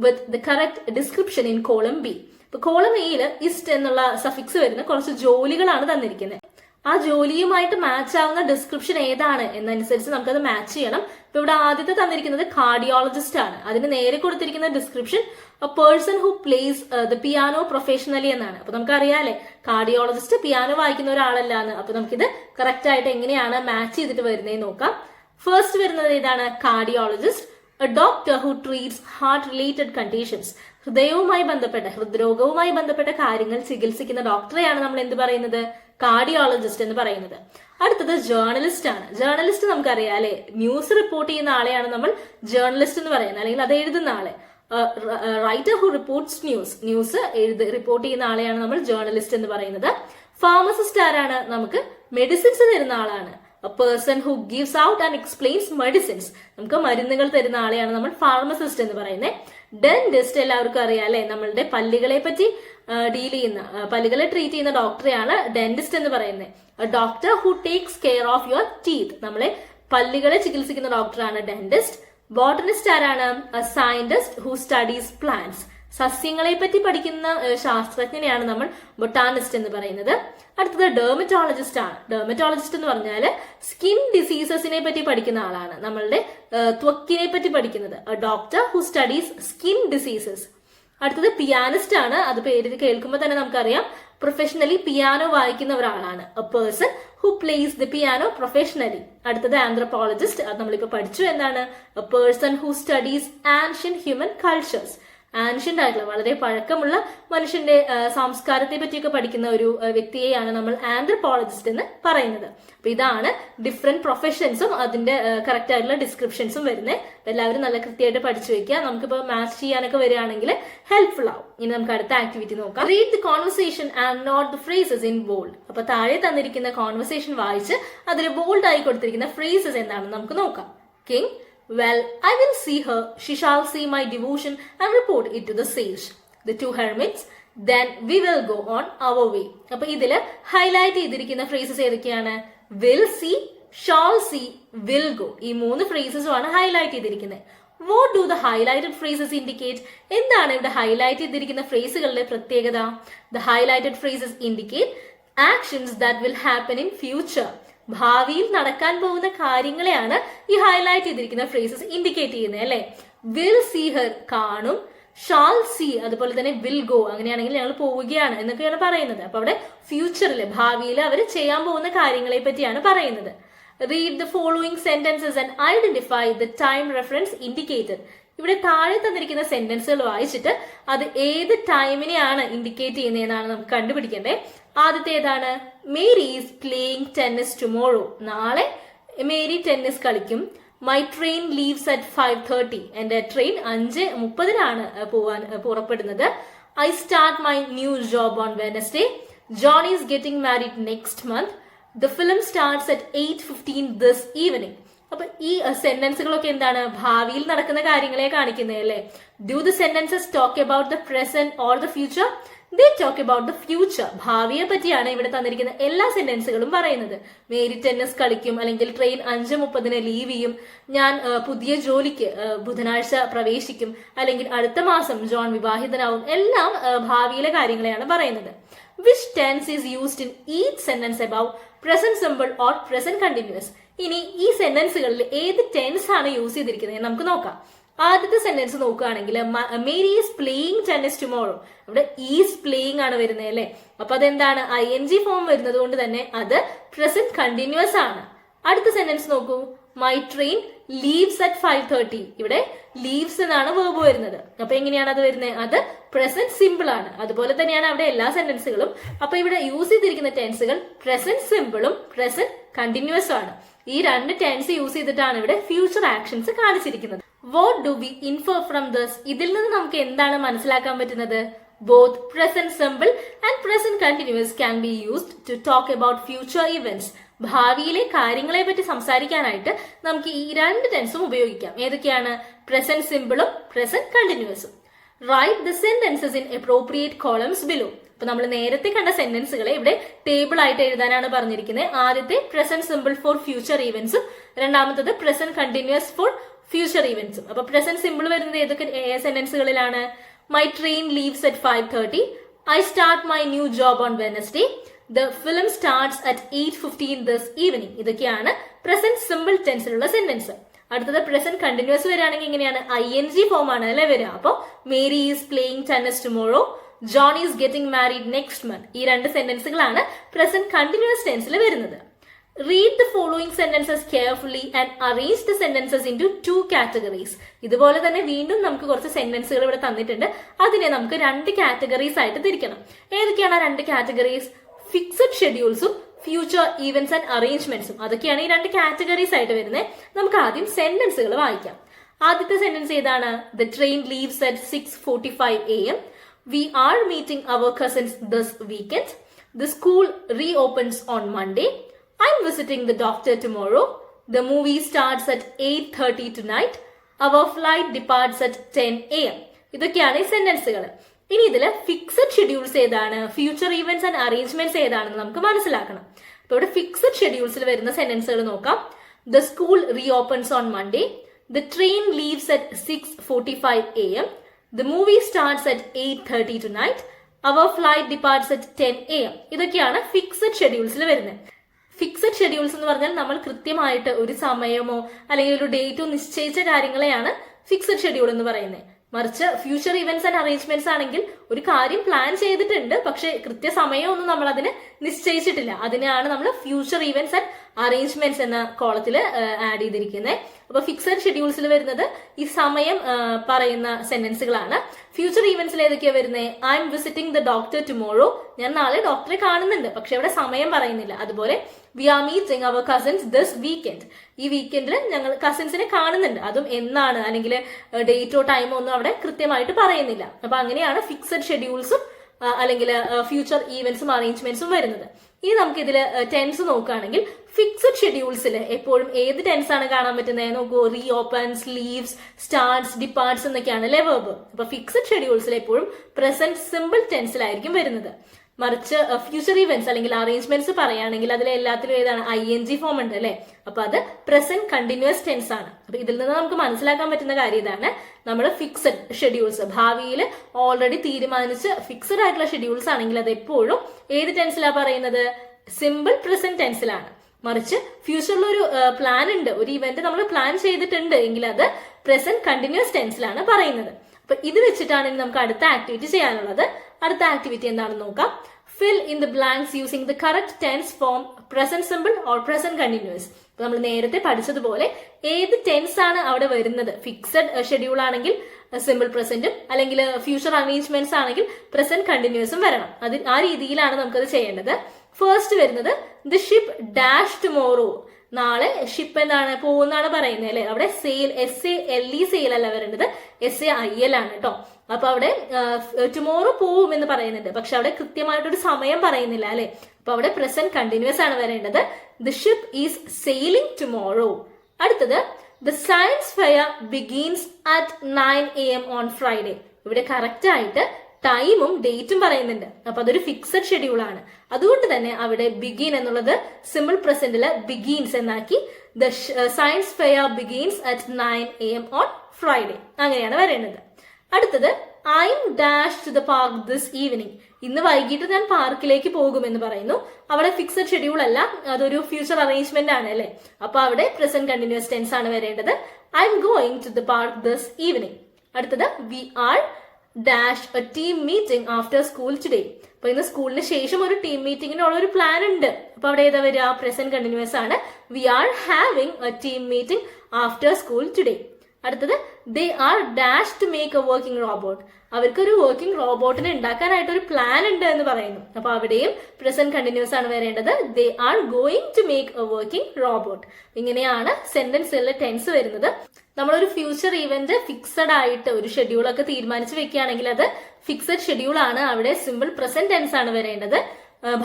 with the correct description in column B. ഇപ്പൊ കോളം എയിൽ ഇസ്റ്റ് എന്നുള്ള സഫിക്സ് വരുന്ന കുറച്ച് ജോലികളാണ് തന്നിരിക്കുന്നത്. ആ ജോലിയുമായിട്ട് മാച്ച് ആവുന്ന ഡിസ്ക്രിപ്ഷൻ ഏതാണ് എന്നനുസരിച്ച് നമുക്കത് മാച്ച് ചെയ്യണം. ഇപ്പൊ ഇവിടെ ആദ്യത്തെ തന്നിരിക്കുന്നത് കാർഡിയോളജിസ്റ്റ് ആണ്. അതിന് നേരെ കൊടുത്തിരിക്കുന്ന description A person who place the piano professionally എന്നാണ്. അപ്പൊ നമുക്കറിയാലേ കാർഡിയോളജിസ്റ്റ് പിയാനോ വായിക്കുന്ന ഒരാളല്ല എന്ന്. അപ്പൊ നമുക്കിത് കറക്റ്റ് ആയിട്ട് എങ്ങനെയാണ് മാച്ച് ചെയ്തിട്ട് വരുന്നതെന്ന് നോക്കാം. ഫസ്റ്റ് വരുന്നത് ഏതാണ്? Cardiologist, a doctor who treats heart related conditions. ഹൃദയവുമായി ബന്ധപ്പെട്ട, ഹൃദ്രോഗവുമായി ബന്ധപ്പെട്ട കാര്യങ്ങൾ ചികിത്സിക്കുന്ന ഡോക്ടറെയാണ് നമ്മൾ എന്ത് പറയുന്നത്? കാർഡിയോളജിസ്റ്റ് എന്ന് പറയുന്നത്. അടുത്തത് ജേർണലിസ്റ്റ് ആണ്. ജേർണലിസ്റ്റ് നമുക്കറിയാം അല്ലെ, ന്യൂസ് റിപ്പോർട്ട് ചെയ്യുന്ന ആളെയാണ് നമ്മൾ ജേർണലിസ്റ്റ് എന്ന് പറയുന്നത്, അല്ലെങ്കിൽ അത് എഴുതുന്ന ആളെ. Writer who reports news report ചെയ്യുന്ന ആളെയാണ് നമ്മൾ ജേർണലിസ്റ്റ് എന്ന് പറയുന്നത്. ഫാർമസിസ്റ്റ് ആരാണ്? നമുക്ക് മെഡിസിൻസ് തരുന്ന ആളാണ്. A person who gives out and explains medicines. നമുക്ക് മരുന്നുകൾ തരുന്ന ആളെയാണ് നമ്മൾ ഫാർമസിസ്റ്റ് എന്ന് പറയുന്നത്. ഡെന്റിസ്റ്റ് എല്ലാവർക്കും അറിയാം അല്ലെ, നമ്മളുടെ പല്ലുകളെ പറ്റി ഡീൽ ചെയ്യുന്ന, പല്ലുകളെ ട്രീറ്റ് ചെയ്യുന്ന ഡോക്ടറെയാണ് ഡെന്റിസ്റ്റ് എന്ന് പറയുന്നത്. Doctor who takes care of your teeth. നമ്മളെ പല്ലുകളെ ചികിത്സിക്കുന്ന ഡോക്ടറാണ് ഡെന്റിസ്റ്റ്. ബോട്ടണിസ്റ്റ് ആരാണ്? Scientist who studies plants. സസ്യങ്ങളെ പറ്റി പഠിക്കുന്ന ശാസ്ത്രജ്ഞനെയാണ് നമ്മൾ ബൊട്ടാനിസ്റ്റ് എന്ന് പറയുന്നത്. അടുത്തത് ഡെർമറ്റോളജിസ്റ്റ് ആണ്. ഡെർമറ്റോളജിസ്റ്റ് എന്ന് പറഞ്ഞാൽ സ്കിൻ ഡിസീസസിനെ പറ്റി പഠിക്കുന്ന ആളാണ്, നമ്മളുടെ ത്വക്കിനെ പറ്റി പഠിക്കുന്നത്. Doctor who studies skin diseases. അടുത്തത് പിയാനിസ്റ്റ് ആണ്. അത് പേര് കേൾക്കുമ്പോൾ തന്നെ നമുക്കറിയാം പ്രൊഫഷണലി പിയാനോ വായിക്കുന്ന ഒരാളാണ്. A person who place the piano professionally. അടുത്തത് ആന്ത്രപ്പോളജിസ്റ്റ്. അത് നമ്മളിപ്പോ പഠിച്ചു. എന്താണ്? A person who studies ancient human cultures. Ancient ആയിട്ടുള്ള, വളരെ പഴക്കമുള്ള മനുഷ്യന്റെ സംസ്കാരത്തെ പറ്റിയൊക്കെ പഠിക്കുന്ന ഒരു വ്യക്തിയെയാണ് നമ്മൾ ആന്ത്രപ്പോളജിസ്റ്റ് എന്ന് പറയുന്നത്. അപ്പൊ ഇതാണ് ഡിഫറെന്റ് പ്രൊഫഷൻസും അതിന്റെ കറക്റ്റ് ആയിട്ടുള്ള ഡിസ്ക്രിപ്ഷൻസും വരുന്നത്. എല്ലാവരും നല്ല കൃത്യമായിട്ട് പഠിച്ചു വെക്കുക. നമുക്കിപ്പോ മാച്ച് ചെയ്യാനൊക്കെ വരികയാണെങ്കിൽ ഹെൽപ്ഫുൾ ആവും. ഇനി നമുക്ക് അടുത്ത ആക്ടിവിറ്റി നോക്കാം. Read the conversation and note the phrases in bold. അപ്പൊ താഴെ തന്നിരിക്കുന്ന കോൺവെർസേഷൻ വായിച്ച് അതിൽ ബോൾഡ് ആയി കൊടുത്തിരിക്കുന്ന ഫ്രേസസ് എന്താണെന്ന് നമുക്ക് നോക്കാം. King: Well, I will see her. She shall see my devotion and report it to the sage. The two hermits: then we will go on our way. അപ്പൊ ഇതില് ഹൈലൈറ്റ് ചെയ്തിരിക്കുന്ന ഫ്രേസസ് ഏതൊക്കെയാണ്? will see, shall see, will go. ഈ 3 ഫ്രേസസും ആണ് highlight ചെയ്തിരിക്കുന്നത്. What do the highlighted phrases indicate? എന്താണ് ഇവിടെ highlight ചെയ്തിരിക്കുന്ന ഫ്രേസുകളുടെ പ്രത്യേകത? The highlighted phrases indicate actions that will happen in future. ഭാവിയിൽ നടക്കാൻ പോകുന്ന കാര്യങ്ങളെയാണ് ഈ ഹൈലൈറ്റ് ചെയ്തിരിക്കുന്ന ഫ്രേസസ് ഇൻഡിക്കേറ്റ് ചെയ്യുന്നത് അല്ലെ. will see her കാണും, shall see അതുപോലെ തന്നെ will go അങ്ങനെയാണെങ്കിൽ ഞങ്ങൾ പോവുകയാണ് എന്നൊക്കെയാണ് പറയുന്നത്. അപ്പൊ അവിടെ ഫ്യൂച്ചറിൽ ഭാവിയിൽ അവർ ചെയ്യാൻ പോകുന്ന കാര്യങ്ങളെ പറ്റിയാണ് പറയുന്നത്. Read the following sentences and identify the time reference indicated. ഇവിടെ താഴെ തന്നിരിക്കുന്ന സെന്റൻസുകൾ വായിച്ചിട്ട് അത് ഏത് ടൈമിനെയാണ് ഇൻഡിക്കേറ്റ് ചെയ്യുന്നതെന്നാണ് നമുക്ക് കണ്ടുപിടിക്കേണ്ടത്. ആദ്യത്തെ ഏതാണ്? Mary is playing tennis tomorrow. നാളെ മേരി ടെന്നീസ് കളിക്കും. My train leaves at 5:30. എന്റെ ട്രെയിൻ 5:30 പോവാൻ പുറപ്പെടുന്നത്. I start my new job on Wednesday. John is getting married next month. The film starts at 8:15 this evening. അപ്പൊ ഈ സെന്റൻസുകളൊക്കെ എന്താണ്? ഭാവിയിൽ നടക്കുന്ന കാര്യങ്ങളെ കാണിക്കുന്നത് അല്ലേ. Do the sentences talk about the present or the future? They talk about the future. ഭാവിയെ പറ്റിയാണ് ഇവിടെ തന്നിരിക്കുന്ന എല്ലാ സെന്റൻസുകളും പറയുന്നത്. മേരി ടെന്നീസ് കളിക്കും, അല്ലെങ്കിൽ ട്രെയിൻ 5:30 ലീവ് ചെയ്യും, ഞാൻ പുതിയ ജോലിക്ക് ബുധനാഴ്ച പ്രവേശിക്കും, അല്ലെങ്കിൽ അടുത്ത മാസം ജോൺ വിവാഹിതനാവും. എല്ലാം ഭാവിയിലെ കാര്യങ്ങളെയാണ് പറയുന്നത്. Which tense is used in each sentence above? Present simple or present continuous? ഇനി ഈ സെന്റൻസുകളിൽ ഏത് ടെൻസ് ആണ് യൂസ് ചെയ്തിരിക്കുന്നത് നമുക്ക് നോക്കാം. ആദ്യത്തെ സെന്റൻസ് നോക്കുകയാണെങ്കിൽ Mary is playing tennis tomorrow. ഇവിടെ ഈസ് പ്ലേയിങ് ആണ് വരുന്നത് അല്ലെ. അപ്പൊ അതെന്താണ്? ING ഫോം വരുന്നത് കൊണ്ട് തന്നെ അത് പ്രസന്റ് കണ്ടിന്യൂസ് ആണ്. അടുത്ത സെന്റൻസ് നോക്കൂ. My train leaves at 5:30. ഇവിടെ ലീവ്സ് എന്നാണ് വേർബ് വരുന്നത്. അപ്പൊ എങ്ങനെയാണ് അത് വരുന്നത്? അത് പ്രസന്റ് സിമ്പിൾ ആണ്. അതുപോലെ തന്നെയാണ് അവിടെ എല്ലാ സെന്റൻസുകളും. അപ്പൊ ഇവിടെ യൂസ് ചെയ്തിരിക്കുന്ന ടെൻസുകൾ പ്രസന്റ് സിമ്പിളും പ്രസന്റ് കണ്ടിന്യൂസും ആണ്. ഈ 2 ടെൻസ് യൂസ് ചെയ്തിട്ടാണ് ഇവിടെ ഫ്യൂച്ചർ ആക്ഷൻസ് കാണിച്ചിരിക്കുന്നത്. What do we infer from this? ഇതിൽ നിന്ന് നമുക്ക് എന്താണ് മനസ്സിലാക്കാൻ പറ്റുന്നത്? Both present simple and present continuous can be used to talk about future events. ഭാവിയിലെ കാര്യങ്ങളെ പറ്റി സംസാരിക്കാനായിട്ട് നമുക്ക് ഈ 2 ടെൻസും ഉപയോഗിക്കാം. ഏതൊക്കെയാണ്? പ്രസന്റ് സിമ്പിളും പ്രസന്റ് കണ്ടിന്യൂസും. Write the sentences in appropriate columns below. അപ്പൊ നമ്മൾ നേരത്തെ കണ്ട സെന്റൻസുകളെ ഇവിടെ ടേബിൾ ആയിട്ട് എഴുതാനാണ് പറഞ്ഞിരിക്കുന്നത്. ആദ്യത്തെ പ്രസന്റ് സിമ്പിൾ ഫോർ ഫ്യൂച്ചർ ഇവന്റ്സും, രണ്ടാമത്തത് പ്രസന്റ് കണ്ടിന്യൂസ് ഫോർ ഫ്യൂച്ചർ ഇവന്റ്സും. അപ്പൊ പ്രസന്റ് സിമ്പിൾ വരുന്നത് ഏതൊക്കെ സെന്റൻസുകളിലാണ്? My train leaves at 5:30. I start my new job on Wednesday. The film starts at 8:15 this evening. ഇതൊക്കെയാണ് പ്രസന്റ് സിമ്പിൾ ടെൻസിലുള്ള സെന്റൻസ്. അടുത്തത് പ്രസന്റ് കണ്ടിന്യൂസ് വരികയാണെങ്കിൽ എങ്ങനെയാണ്? ING form ആണ് അല്ലെ വരിക. അപ്പൊ Mary is playing tennis tomorrow, John is getting married next month. ഈ 2 സെന്റൻസുകളാണ് present continuous ടെൻസിൽ വരുന്നത്. Read the following sentences carefully and arrange the sentences into 2 categories. ഇതുപോലെ തന്നെ വീണ്ടും നമുക്ക് കുറച്ച് സെന്റൻസുകൾ ഇവിടെ തന്നിട്ടുണ്ട്. അതിനെ നമുക്ക് 2 കാറ്റഗറീസ് ആയിട്ട് തിരിക്കണം. ഏതൊക്കെയാണ് 2 കാറ്റഗറീസ്? ഫിക്സഡ് ഷെഡ്യൂൾസും ഫ്യൂച്ചർ ഈവന്റ്സ് ആൻഡ് അറേഞ്ച്മെന്റ്സും. അതൊക്കെയാണ് ഈ 2 കാറ്റഗറീസ് ആയിട്ട് വരുന്നത്. നമുക്ക് ആദ്യം സെന്റൻസുകൾ വായിക്കാം. ആദ്യത്തെ സെന്റൻസ് ഏതാണ്? The train leaves at 6:45 AM. We are meeting our cousins this weekend. The school reopens on Monday. I'm visiting the doctor tomorrow. The movie starts at 8:30 tonight. Our flight departs at 10 AM. ഇതൊക്കെയാണ് ഈ സെന്റൻസുകൾ. ഇനി ഇതിൽ fixed schedules ഏതാണ്, future events and arrangements ഏതാണെന്ന് നമുക്ക് മനസ്സിലാക്കണം. അപ്പൊ ഇവിടെ ഫിക്സഡ് ഷെഡ്യൂൾസിൽ വരുന്ന സെന്റൻസുകൾ നോക്കാം. The school reopens on Monday. The train leaves at 6:45 AM. The movie starts at 8:30 tonight. Our flight departs at 10 AM. ഇതൊക്കെയാണ് ഫിക്സഡ് ഷെഡ്യൂൾസിൽ വരുന്നത്. ഫിക്സഡ് ഷെഡ്യൂൾസ് എന്ന് പറഞ്ഞാൽ നമ്മൾ കൃത്യമായിട്ട് ഒരു സമയമോ അല്ലെങ്കിൽ ഒരു ഡേറ്റോ നിശ്ചയിച്ച കാര്യങ്ങളെയാണ് ഫിക്സഡ് ഷെഡ്യൂൾ എന്ന് പറയുന്നത്. മറിച്ച് ഫ്യൂച്ചർ ഇവന്റ്സ് ആൻഡ് അറേഞ്ച്മെന്റ്സ് ആണെങ്കിൽ ഒരു കാര്യം പ്ലാൻ ചെയ്തിട്ടുണ്ട്, പക്ഷെ കൃത്യസമയമൊന്നും നമ്മൾ അതിന് നിശ്ചയിച്ചിട്ടില്ല. അതിനെയാണ് നമ്മൾ ഫ്യൂച്ചർ ഇവന്റ്സ് ആൻഡ് അറേഞ്ച്മെന്റ്സ് എന്ന കോളത്തിൽ ആഡ് ചെയ്തിരിക്കുന്നത്. അപ്പൊ ഫിക്സഡ് ഷെഡ്യൂൾസിൽ വരുന്നത് ഈ സമയം പറയുന്ന സെന്റൻസുകളാണ്. ഫ്യൂച്ചർ ഈവന്റ്സിൽ ഏതൊക്കെയാണ് വരുന്നത്? I'm visiting the doctor tomorrow. ഞാൻ നാളെ ഡോക്ടറെ കാണുന്നുണ്ട്, പക്ഷെ അവിടെ സമയം പറയുന്നില്ല. അതുപോലെ we are meeting our cousins this weekend. ഈ വീക്കെൻഡിൽ ഞങ്ങൾ കസിൻസിനെ കാണുന്നുണ്ട്. അതും എന്നാണ്, അല്ലെങ്കിൽ ഡേറ്റോ ടൈമോ ഒന്നും അവിടെ കൃത്യമായിട്ട് പറയുന്നില്ല. അപ്പൊ അങ്ങനെയാണ് ഫിക്സഡ് ഷെഡ്യൂൾസും അല്ലെങ്കിൽ ഫ്യൂച്ചർ ഈവൻസും അറേഞ്ച്മെന്റ്സും വരുന്നത്. ഇനി നമുക്ക് ഇതിൽ ടെൻസ് നോക്കുകയാണെങ്കിൽ ഫിക്സഡ് ഷെഡ്യൂൾസിൽ എപ്പോഴും ഏത് ടെൻസ് ആണ് കാണാൻ പറ്റുന്നത് നോക്കൂ. റീ ഓപ്പൺസ്, ലീവ്സ്, സ്റ്റാർട്ട്സ്, ഡിപ്പാർട്സ് എന്നൊക്കെയാണ് അല്ലെ വെർബ്. അപ്പൊ ഫിക്സഡ് ഷെഡ്യൂൾസിൽ എപ്പോഴും പ്രസന്റ് സിമ്പിൾ ടെൻസിലായിരിക്കും വരുന്നത്. മറിച്ച് ഫ്യൂച്ചർ ഇവന്റ്സ് അല്ലെങ്കിൽ അറേഞ്ച്മെന്റ്സ് പറയുകയാണെങ്കിൽ അതിൽ എല്ലാത്തിലും ഏതാണ് ING ഫോം ഉണ്ട് അല്ലെ. അപ്പൊ അത് പ്രസന്റ് കണ്ടിന്യൂസ് ടെൻസ് ആണ്. അപ്പൊ ഇതിൽ നിന്ന് നമുക്ക് മനസ്സിലാക്കാൻ പറ്റുന്ന കാര്യം ഇതാണ്, നമ്മൾ ഫിക്സഡ് ഷെഡ്യൂൾസ് ഭാവിയിൽ ഓൾറെഡി തീരുമാനിച്ച് ഫിക്സഡ് ആയിട്ടുള്ള ഷെഡ്യൂൾസ് ആണെങ്കിൽ അത് എപ്പോഴും ഏത് ടെൻസിലാണ് പറയുന്നത്, സിമ്പിൾ പ്രസന്റ് ടെൻസിലാണ്. മറിച്ച് ഫ്യൂച്ചറിൽ ഒരു പ്ലാൻ ഉണ്ട്, ഒരു ഇവന്റ് നമ്മൾ പ്ലാൻ ചെയ്തിട്ടുണ്ട് എങ്കിൽ അത് പ്രസന്റ് കണ്ടിന്യൂസ് ടെൻസിലാണ് പറയുന്നത്. അപ്പൊ ഇത് വെച്ചിട്ടാണ് ഇനി നമുക്ക് അടുത്ത ആക്ടിവിറ്റി ചെയ്യാനുള്ളത്. അടുത്ത ആക്ടിവിറ്റി എന്താണെന്ന് നോക്കാം. Fill in the blanks using the correct tense form present simple or present continuous. നമ്മൾ നേരത്തെ പഠിച്ചതുപോലെ ഏത് ടെൻസ് ആണ് അവിടെ വരുന്നത്, ഫിക്സഡ് ഷെഡ്യൂൾ ആണെങ്കിൽ സിമ്പിൾ പ്രസന്റും അല്ലെങ്കിൽ ഫ്യൂച്ചർ അറേഞ്ച്മെന്റ്സ് ആണെങ്കിൽ പ്രസന്റ് കണ്ടിന്യൂസും വരണം. ആ രീതിയിലാണ് നമുക്കത് ചെയ്യേണ്ടത്. ഫസ്റ്റ് വരുന്നത് ദി ഷിപ്പ് ഡാഷ് ടുമോറോ. നാളെ ഷിപ്പ് എന്താണ്, പോകുന്നാണ് പറയുന്നത് അല്ലെ. അവിടെ സെയിൽ, SALE സെയിൽ അല്ല വരേണ്ടത്, SAIL ആണ് കേട്ടോ. അപ്പൊ അവിടെ ടുമോറോ പോവും എന്ന് പറയുന്നുണ്ട്, പക്ഷെ അവിടെ കൃത്യമായിട്ടൊരു സമയം പറയുന്നില്ല അല്ലെ. അപ്പൊ അവിടെ പ്രസന്റ് കണ്ടിന്യൂസ് ആണ് വരേണ്ടത്. The ship is sailing tomorrow. അടുത്തത് the science fair begins at 9 AM on Friday. ഇവിടെ കറക്റ്റ് ആയിട്ട് ടൈമും ഡേറ്റും പറയുന്നുണ്ട്. അപ്പൊ അതൊരു ഫിക്സഡ് ഷെഡ്യൂൾ ആണ്. അതുകൊണ്ട് തന്നെ അവിടെ ബിഗിൻ എന്നുള്ളത് സിമ്പിൾ പ്രസന്റില് ബിഗീൻസ് എന്നാക്കി. The science fair begins at 9 AM on Friday. അങ്ങനെയാണ് വരേണ്ടത്. അടുത്തത് I'm dash to the park this evening. ഇന്ന് വൈകിട്ട് ഞാൻ പാർക്കിലേക്ക് പോകുമെന്ന് പറയുന്നു. അവിടെ ഫിക്സഡ് ഷെഡ്യൂൾ അല്ല, അതൊരു ഫ്യൂച്ചർ അറേഞ്ച്മെന്റ് ആണ് അല്ലെ. അപ്പൊ അവിടെ പ്രസന്റ് കണ്ടിന്യൂസ് ടെൻസ് ആണ് വരേണ്ടത്. I am going to the park this evening. അടുത്തത് we are dash a team meeting after school today. അപ്പൊ ഇന്ന് സ്കൂളിന് ശേഷം ഒരു ടീം മീറ്റിംഗിനുള്ള ഒരു പ്ലാൻ ഉണ്ട്. അപ്പൊ അവിടെ ഏതാ വരിക, പ്രസന്റ് കണ്ടിന്യൂസ് ആണ്. We are having a team meeting after school today. അടുത്തത് they are dash to make a working robot. അവർക്കൊരു വർക്കിംഗ് റോബോട്ടിനെ ഉണ്ടാക്കാനായിട്ട് ഒരു പ്ലാൻ ഉണ്ട് എന്ന് പറയുന്നു. അപ്പൊ അവിടെയും പ്രസന്റ് കണ്ടിന്യൂസ് ആണ് വരേണ്ടത്. They are going to make a working robot. ഇങ്ങനെയാണ് സെന്റൻസിലെ ടെൻസ് വരുന്നത്. നമ്മളൊരു ഫ്യൂച്ചർ ഇവന്റ് ഫിക്സഡ് ആയിട്ട് ഒരു ഷെഡ്യൂൾ ഒക്കെ തീരുമാനിച്ച് വെക്കുകയാണെങ്കിൽ അത് ഫിക്സഡ് ഷെഡ്യൂൾ ആണ്. അവിടെ സിമ്പിൾ പ്രസന്റ് ടെൻസ് ആണ് വരേണ്ടത്.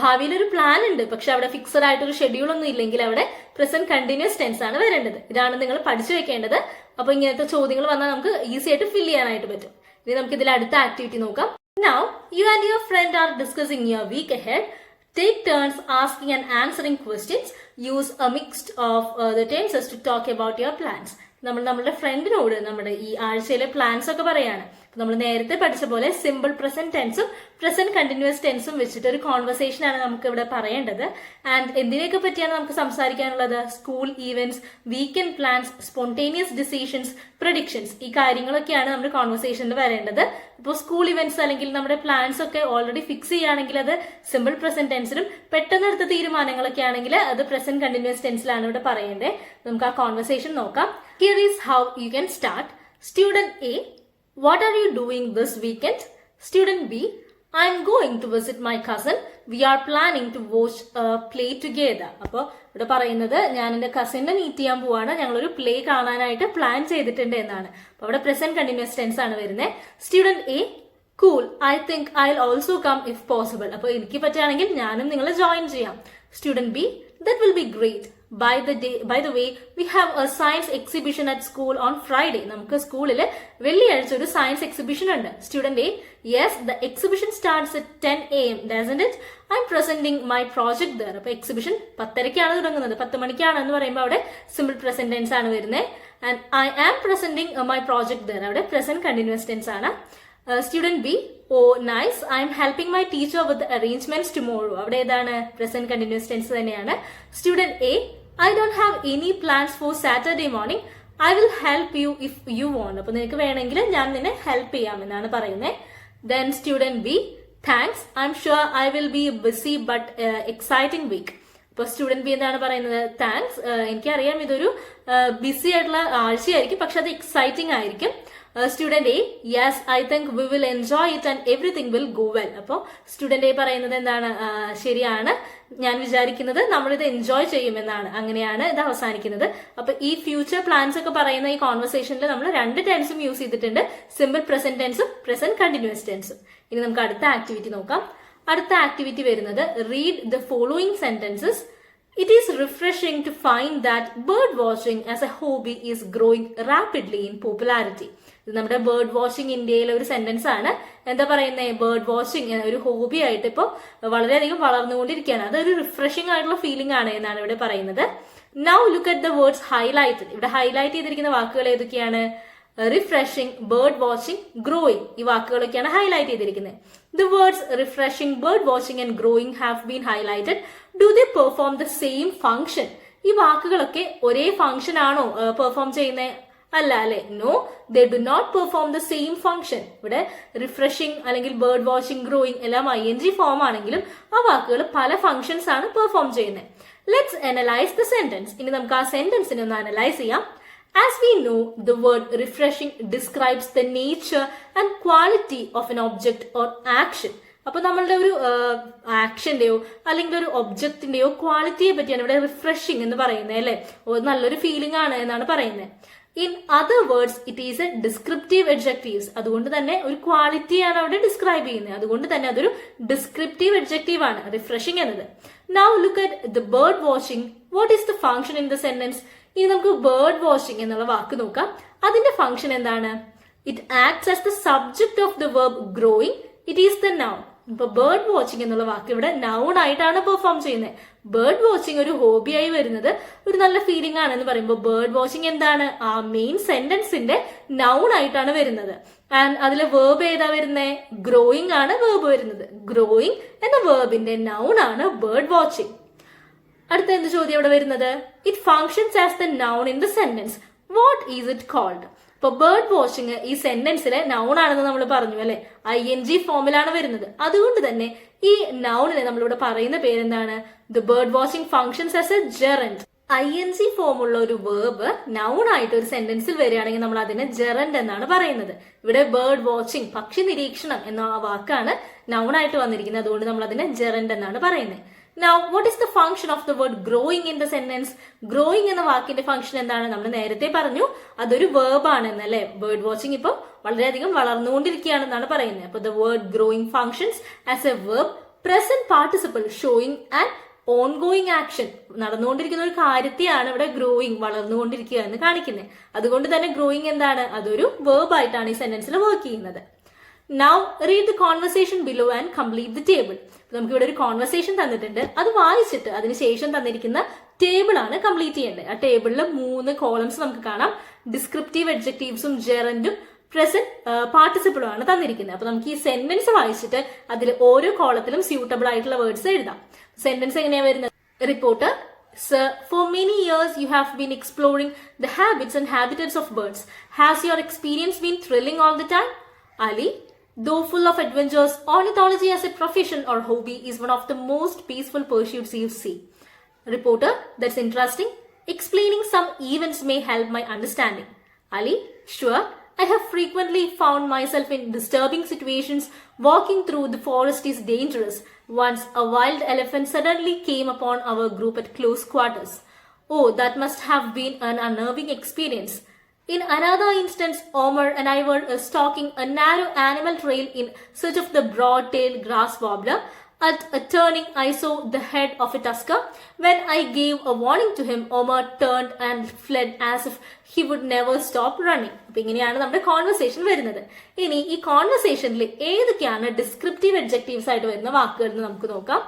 ഭാവിയിൽ ഒരു പ്ലാൻ ഉണ്ട്, പക്ഷെ അവിടെ ഫിക്സഡ് ആയിട്ട് ഒരു ഷെഡ്യൂൾ ഒന്നും ഇല്ലെങ്കിൽ അവിടെ പ്രസന്റ് കണ്ടിന്യൂസ് ടെൻസ് ആണ് വരേണ്ടത്. ഇതാണ് നിങ്ങൾ പഠിച്ചു വെക്കേണ്ടത്. അപ്പൊ ഇങ്ങനത്തെ ചോദ്യങ്ങൾ വന്നാൽ നമുക്ക് ഈസി ആയിട്ട് ഫിൽ ചെയ്യാനായിട്ട് പറ്റും. ഇനി നമുക്ക് ഇതിൽ അടുത്ത ആക്ടിവിറ്റി നോക്കാം. Now you and your friend are discussing your week ahead. Take turns asking and answering questions. Use a mix of the tenses to talk about your plans. നമ്മുടെ ഫ്രണ്ടിനോട് നമ്മുടെ ഈ ആഴ്ചയിലെ പ്ലാൻസ് ഒക്കെ പറയാണ്. നമ്മൾ നേരത്തെ പഠിച്ച പോലെ സിമ്പിൾ പ്രസന്റ് ടെൻസും പ്രസന്റ് കണ്ടിന്യൂസ് ടെൻസും വെച്ചിട്ട് ഒരു കോൺവെർസേഷൻ ആണ് നമുക്ക് ഇവിടെ പറയേണ്ടത്. ആൻഡ് എന്തിനെയൊക്കെ പറ്റിയാണ് നമുക്ക് സംസാരിക്കാനുള്ളത്, school events, weekend plans, spontaneous decisions, predictions. ഈ കാര്യങ്ങളൊക്കെയാണ് നമ്മുടെ കോൺവെർസേഷനിൽ വരേണ്ടത്. ഇപ്പോൾ സ്കൂൾ ഇവന്റ്സ് അല്ലെങ്കിൽ നമ്മുടെ പ്ലാൻസ് ഒക്കെ ഓൾറെഡി ഫിക്സ് ചെയ്യുകയാണെങ്കിൽ അത് സിമ്പിൾ പ്രസന്റ് ടെൻസിലും, പെട്ടെന്ന് എടുത്ത തീരുമാനങ്ങളൊക്കെ ആണെങ്കിൽ അത് പ്രസന്റ് കണ്ടിന്യൂസ് ടെൻസിലാണ് ഇവിടെ പറയേണ്ടത്. നമുക്ക് ആ കോൺവെർസേഷൻ നോക്കാം. Here is how you can start. Student A, what are you doing this weekend? Student B, I am going to visit my cousin. We are planning to watch a play together. അപ്പോൾ ഇവിടെ പറയുന്നത് ഞാൻ എൻ്റെ കസിനെ meet ചെയ്യാൻ പോവാണ്, ഞങ്ങളൊരു play കാണാനായിട്ട് plan ചെയ്തിട്ടുണ്ട് എന്നാണ്. അപ്പോൾ അവിടെ പ്രസന്റ് കണ്ടിന്യൂസ് ടെൻസ് ആണ് വരുന്നത്. Student A, cool, I think I will also come if possible. അപ്പോൾ എനിക്ക് പറ്റുകയാണെങ്കിൽ ഞാനും നിങ്ങളെ ജോയിൻ ചെയ്യാം. Student B, that will be great. By the way, we have a science exhibition at school on Friday. നമുക്ക് സ്കൂളിൽ വെള്ളിയാഴ്ച ഒരു സയൻസ് എക്സിബിഷൻ ഉണ്ട്. Student A, yes, the exhibition starts at 10 AM, doesn't it? I'm presenting my project there. അപ്പൊ exhibition 10:30 തുടങ്ങുന്നത്, 10 മണിക്കാണ് എന്ന് പറയുമ്പോൾ അവിടെ സിമ്പിൾ പ്രസന്റ് ടെൻസ് ആണ് വരുന്നത്. And I am presenting my project there. അവിടെ പ്രസന്റ് കണ്ടിന്യൂസ് ടെൻസ് ആണ്. Student B, oh nice, I'm helping my teacher with arrangements tomorrow. അവിടെ ഏതാണ്, പ്രസന്റ് കണ്ടിന്യൂസ് ടെൻസ് തന്നെയാണ്. Student A, I don't have any plans for Saturday morning. I will help you if you want. അപ്പൊ നിനക്ക് വേണമെങ്കിൽ ഞാൻ നിന്നെ help ചെയ്യാം എന്നാണ് പറയുന്നത്. Then student B, thanks, I'm sure I will B BC but exciting week. ഇപ്പൊ student B എന്താണ് പറയുന്നത്, താങ്ക്സ്, എനിക്കറിയാം ഇതൊരു ബിസി ആയിട്ടുള്ള ആഴ്ചയായിരിക്കും, പക്ഷെ അത് എക്സൈറ്റിംഗ് ആയിരിക്കും. Student A, yes I think we will enjoy it and everything will go well. അപ്പോൾ സ്റ്റുഡന്റ് എ പറയുന്നത് എന്താണ്? ശരിയാണ്, ഞാൻ വിചാരിക്കുന്നത് നമ്മളിത് എൻജോയ് ചെയ്യുമെന്നാണ്. അങ്ങനെയാണ് ഇത് അവസാനിക്കുന്നത്. അപ്പൊ ഈ ഫ്യൂച്ചർ പ്ലാൻസ് ഒക്കെ പറയുന്ന ഈ കോൺവെർസേഷനിൽ നമ്മൾ രണ്ട് ടെൻസും യൂസ് ചെയ്തിട്ടുണ്ട്, സിമ്പിൾ പ്രസന്റ് ടെൻസും പ്രസന്റ് കണ്ടിന്യൂസ് ടെൻസും. ഇനി നമുക്ക് അടുത്ത ആക്ടിവിറ്റി നോക്കാം. അടുത്ത ആക്ടിവിറ്റി വരുന്നത് read the following sentences. It is refreshing to find that bird watching as a hobby is growing rapidly in popularity. ഇത് നമ്മുടെ ബേർഡ് വാച്ചിങ് ഇന്ത്യയിലെ ഒരു സെന്റൻസ് ആണ്. എന്താ പറയുന്നത്? ബേർഡ് വാച്ചിങ് ഒരു ഹോബി ആയിട്ട് ഇപ്പോൾ വളരെയധികം വളർന്നുകൊണ്ടിരിക്കുകയാണ്. അതൊരു റിഫ്രഷിംഗ് ആയിട്ടുള്ള ഫീലിംഗ് ആണ് എന്നാണ് ഇവിടെ പറയുന്നത്. Now look at the words highlighted. ഇവിടെ ഹൈലൈറ്റ് ചെയ്തിരിക്കുന്ന വാക്കുകൾ ഏതൊക്കെയാണ്? Refreshing, bird watching, growing. ഈ വാക്കുകളൊക്കെയാണ് ഹൈലൈറ്റ് ചെയ്തിരിക്കുന്നത്. The words refreshing, bird watching and growing have been highlighted. Do they perform the same function? ഈ വാക്കുകളൊക്കെ ഒരേ ഫംഗ്ഷൻ ആണോ പെർഫോം ചെയ്യുന്നത്? അല്ല അല്ലെ? No, they do not perform the same function. ഇവിടെ റിഫ്രഷിംഗ് അല്ലെങ്കിൽ ബേർഡ് വാച്ചിങ്, ഗ്രോയിങ് എല്ലാം ING ഫോം ആണെങ്കിലും ആ വാക്കുകൾ പല ഫംഗ്ഷൻസ് ആണ് പെർഫോം ചെയ്യുന്നത്. Let's analyse the sentence. ഇനി നമുക്ക് ആ സെന്റൻസിനെ ഒന്ന് അനലൈസ് ചെയ്യാം. As we know, the word refreshing describes the nature and quality of an object or action. അപ്പൊ നമ്മളുടെ ഒരു ആക്ഷന്റെയോ അല്ലെങ്കിൽ ഒരു ഒബ്ജക്റ്റിന്റെയോ ക്വാളിറ്റിയെ പറ്റിയാണ് ഇവിടെ റിഫ്രഷിംഗ് എന്ന് പറയുന്നത് അല്ലെ. നല്ലൊരു ഫീലിംഗ് ആണ് എന്നാണ് പറയുന്നത്. In other words it is a descriptive adjectives. അതുകൊണ്ട് തന്നെ ഒരു ക്വാളിറ്റിയാണ് അവിടെ ഡിസ്ക്രൈബ് ചെയ്യുന്നത്. അതുകൊണ്ട് തന്നെ അതൊരു ഡിസ്ക്രിപ്റ്റീവ് എഡ്ജക്റ്റീവ് ആണ് റിഫ്രഷിംഗ് എന്നത്. Now look at the bird watching. What is the function in the sentence? ഇനി നമുക്ക് ബേർഡ് വാച്ചിങ് എന്നുള്ള വാക്ക് നോക്കാം. അതിന്റെ ഫംഗ്ഷൻ എന്താണ്? It acts as the subject of the verb growing. It is the noun. ഇപ്പൊ bird watching എന്നുള്ള വാക്ക് ഇവിടെ noun ആയിട്ടാണ് പെർഫോം ചെയ്യുന്നത്. ബേർഡ് വാച്ചിങ് ഒരു ഹോബിയായി വരുന്നത് ഒരു നല്ല ഫീലിംഗ് ആണെന്ന് പറയുമ്പോൾ ബേർഡ് വാച്ചിങ് എന്താണ്? ആ മെയിൻ സെന്റൻസിന്റെ നൗൺ ആയിട്ടാണ് വരുന്നത്. ആൻഡ് അതിലെ വേർബ് ഏതാ വരുന്നത്? ഗ്രോയിങ് ആണ് വേർബ് വരുന്നത്. ഗ്രോയിങ് എന്ന വേർബിന്റെ നൗൺ ആണ് ബേർഡ് വാച്ചിങ്. അടുത്ത എന്ത് ചോദ്യം ഇവിടെ വരുന്നത്? It functions as the noun in the sentence. What is it called? ഇപ്പൊ ബേർഡ് വാച്ചിങ് ഈ സെന്റൻസിലെ നൗൺ ആണെന്ന് നമ്മൾ പറഞ്ഞു അല്ലെ. ING ഫോമിലാണ് വരുന്നത്. അതുകൊണ്ട് തന്നെ ഈ നൗണിനെ നമ്മളിവിടെ പറയുന്ന പേരെന്താണ്? The bird watching functions as a gerund. ING ഫോമുള്ള ഒരു വേർബ് നൗൺ ആയിട്ട് ഒരു സെന്റൻസിൽ വരികയാണെങ്കിൽ നമ്മൾ അതിനെ ജെറന്റ് എന്നാണ് പറയുന്നത്. ഇവിടെ ബേർഡ് വാച്ചിങ്, പക്ഷി നിരീക്ഷണം എന്ന വാക്കാണ് നൗൺ ആയിട്ട് വന്നിരിക്കുന്നത്. അതുകൊണ്ട് നമ്മൾ അതിനെ ജെറന്റ് എന്നാണ് പറയുന്നത്. Now, what is the function of the word growing in the sentence? Growing എന്ന വാക്കിന്റെ ഫംഗ്ഷൻ എന്താണ്? നമ്മൾ നേരത്തെ പറഞ്ഞു അതൊരു വേർബ് ആണെന്നല്ലേ. ബേർഡ് വാച്ചിങ് ഇപ്പോൾ വളരെയധികം വളർന്നുകൊണ്ടിരിക്കുകയാണെന്നാണ് പറയുന്നത്. അപ്പൊ the word growing functions as a verb, present participle showing an ongoing action. നടന്നുകൊണ്ടിരിക്കുന്ന ഒരു കാര്യത്തെയാണ് ഇവിടെ ഗ്രോയിങ്, വളർന്നുകൊണ്ടിരിക്കുക എന്ന് കാണിക്കുന്നത്. അതുകൊണ്ട് തന്നെ ഗ്രോയിങ് എന്താണ്? അതൊരു വേർബ് ആയിട്ടാണ് ഈ സെന്റൻസിൽ വർക്ക് ചെയ്യുന്നത്. Now read the conversation below and complete the table. നമുക്ക് ഇവിടെ ഒരു കോൺവെർസേഷൻ തന്നിട്ടുണ്ട്. അത് വായിച്ചിട്ട് അതിനുശേഷം തന്നിരിക്കുന്ന ടേബിൾ ആണ് കംപ്ലീറ്റ് ചെയ്യേണ്ടത്. ആ ടേബിളിൽ 3 കോളംസ് നമുക്ക് കാണാം. ഡിസ്ക്രിപ്റ്റീവ് എഡ്ജക്റ്റീവ്സും ജെറന്റും പ്രസന്റ് പാർട്ടിസിപ്പിളും ആണ് തന്നിരിക്കുന്നത്. അപ്പൊ നമുക്ക് ഈ സെന്റൻസ് വായിച്ചിട്ട് അതിൽ ഓരോ കോളത്തിലും സ്യൂട്ടബിൾ ആയിട്ടുള്ള വേർഡ്സ് എഴുതാം. സെന്റൻസ് എങ്ങനെയാ വരുന്നത്? Reporter: Sir, for many years you have been exploring the habits and habitats of birds. Has your experience been thrilling all the time? Ali: Though full of adventures, ornithology as a profession or hobby is one of the most peaceful pursuits you see. Reporter: That's interesting. Explaining some events may help my understanding. Ali: Sure. I have frequently found myself in disturbing situations. Walking through the forest is dangerous. Once a wild elephant suddenly came upon our group at close quarters. Oh, that must have been an unnerving experience. In another instance, Omar and I were stalking a narrow animal trail in search of the broad-tailed grass warbler. At a turning, I saw the head of a tusker. When I gave a warning to him, Omar turned and fled as if he would never stop running. അപ്പൊ ഇങ്ങനെയാണ് നമ്മുടെ conversation വരുന്നത്. ഇനി ഈ കോൺവെർസേഷനിൽ ഏതൊക്കെയാണ് descriptive എഡ്ജക്റ്റീവ്സ് ആയിട്ട് വരുന്ന വാക്കുകൾ എന്ന് നമുക്ക് നോക്കാം.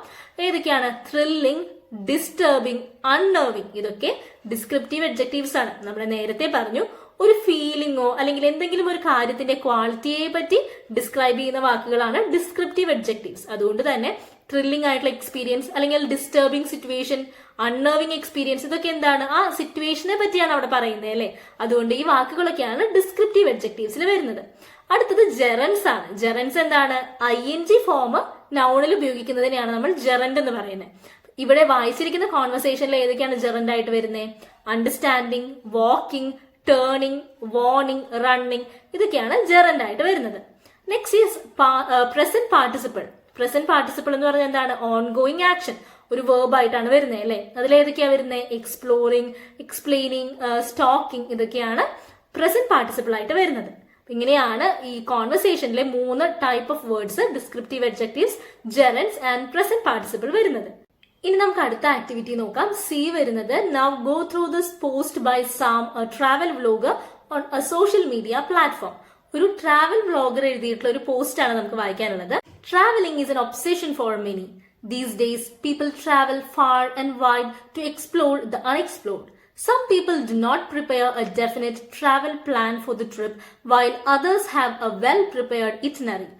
ഏതൊക്കെയാണ്? Thrilling, disturbing, unnerving. ഇതൊക്കെ ഡിസ്ക്രിപ്റ്റീവ് എഡ്ജക്റ്റീവ്സ് ആണ്. നമ്മൾ നേരത്തെ പറഞ്ഞു ഒരു ഫീലിംഗോ അല്ലെങ്കിൽ എന്തെങ്കിലും ഒരു കാര്യത്തിന്റെ ക്വാളിറ്റിയെ പറ്റി ഡിസ്ക്രൈബ് ചെയ്യുന്ന വാക്കുകളാണ് ഡിസ്ക്രിപ്റ്റീവ് എഡ്ജക്റ്റീവ്സ്. അതുകൊണ്ട് തന്നെ ത്രില്ലിംഗ് ആയിട്ടുള്ള എക്സ്പീരിയൻസ് അല്ലെങ്കിൽ ഡിസ്റ്റർബിംഗ് സിറ്റുവേഷൻ, അൺനർവിംഗ് എക്സ്പീരിയൻസ്, ഇതൊക്കെ എന്താണ്? ആ സിറ്റുവേഷനെ പറ്റിയാണ് അവിടെ പറയുന്നത് അല്ലെ. അതുകൊണ്ട് ഈ വാക്കുകളൊക്കെയാണ് ഡിസ്ക്രിപ്റ്റീവ് എഡ്ജക്റ്റീവ്സിൽ വരുന്നത്. അടുത്തത് ജെറൻസ് ആണ്. ജെറൻസ് എന്താണ്? ING ഫോം നൗണിൽ ഉപയോഗിക്കുന്നതിനെയാണ് നമ്മൾ ജെറന്റ് എന്ന് പറയുന്നത്. ഇവിടെ വായിച്ചിരിക്കുന്ന കോൺവെർസേഷനിൽ ഏതൊക്കെയാണ് ജെറന്റ് ആയിട്ട് വരുന്നത്? Understanding, walking, turning, warning, running, ഇതൊക്കെയാണ് ജെറൻഡ് ആയിട്ട് വരുന്നത്. Next is present participle. Present participle എന്ന് പറഞ്ഞാൽ എന്താണ്? ഓൺഗോയിങ് ആക്ഷൻ, ഒരു വേർബ് ആയിട്ടാണ് വരുന്നത് അല്ലെ. അതിലേതൊക്കെയാ വരുന്നത്? എക്സ്പ്ലോറിംഗ്, എക്സ്പ്ലെയിനിങ്, സ്റ്റോക്കിംഗ്, ഇതൊക്കെയാണ് പ്രസന്റ് പാർട്ടിസിപ്പിൾ ആയിട്ട് വരുന്നത്. ഇങ്ങനെയാണ് ഈ കോൺവെർസേഷനിലെ 3 type of words, descriptive adjectives, gerunds and present participle വരുന്നത്. ഇനി നമുക്ക് അടുത്ത ആക്ടിവിറ്റി നോക്കാം. സി വരുന്നത് now go through this post by Sam, a travel vlogger on a social media platform. ഒരു ട്രാവൽ വ്ലോഗർ എഴുതിയിട്ടുള്ള ഒരു പോസ്റ്റ് ആണ് നമുക്ക് വായിക്കാനുള്ളത്. Travelling is an obsession for many. These days, people travel far and wide to explore the unexplored. Some people do not prepare a definite travel plan for the trip, while others have a well-prepared itinerary.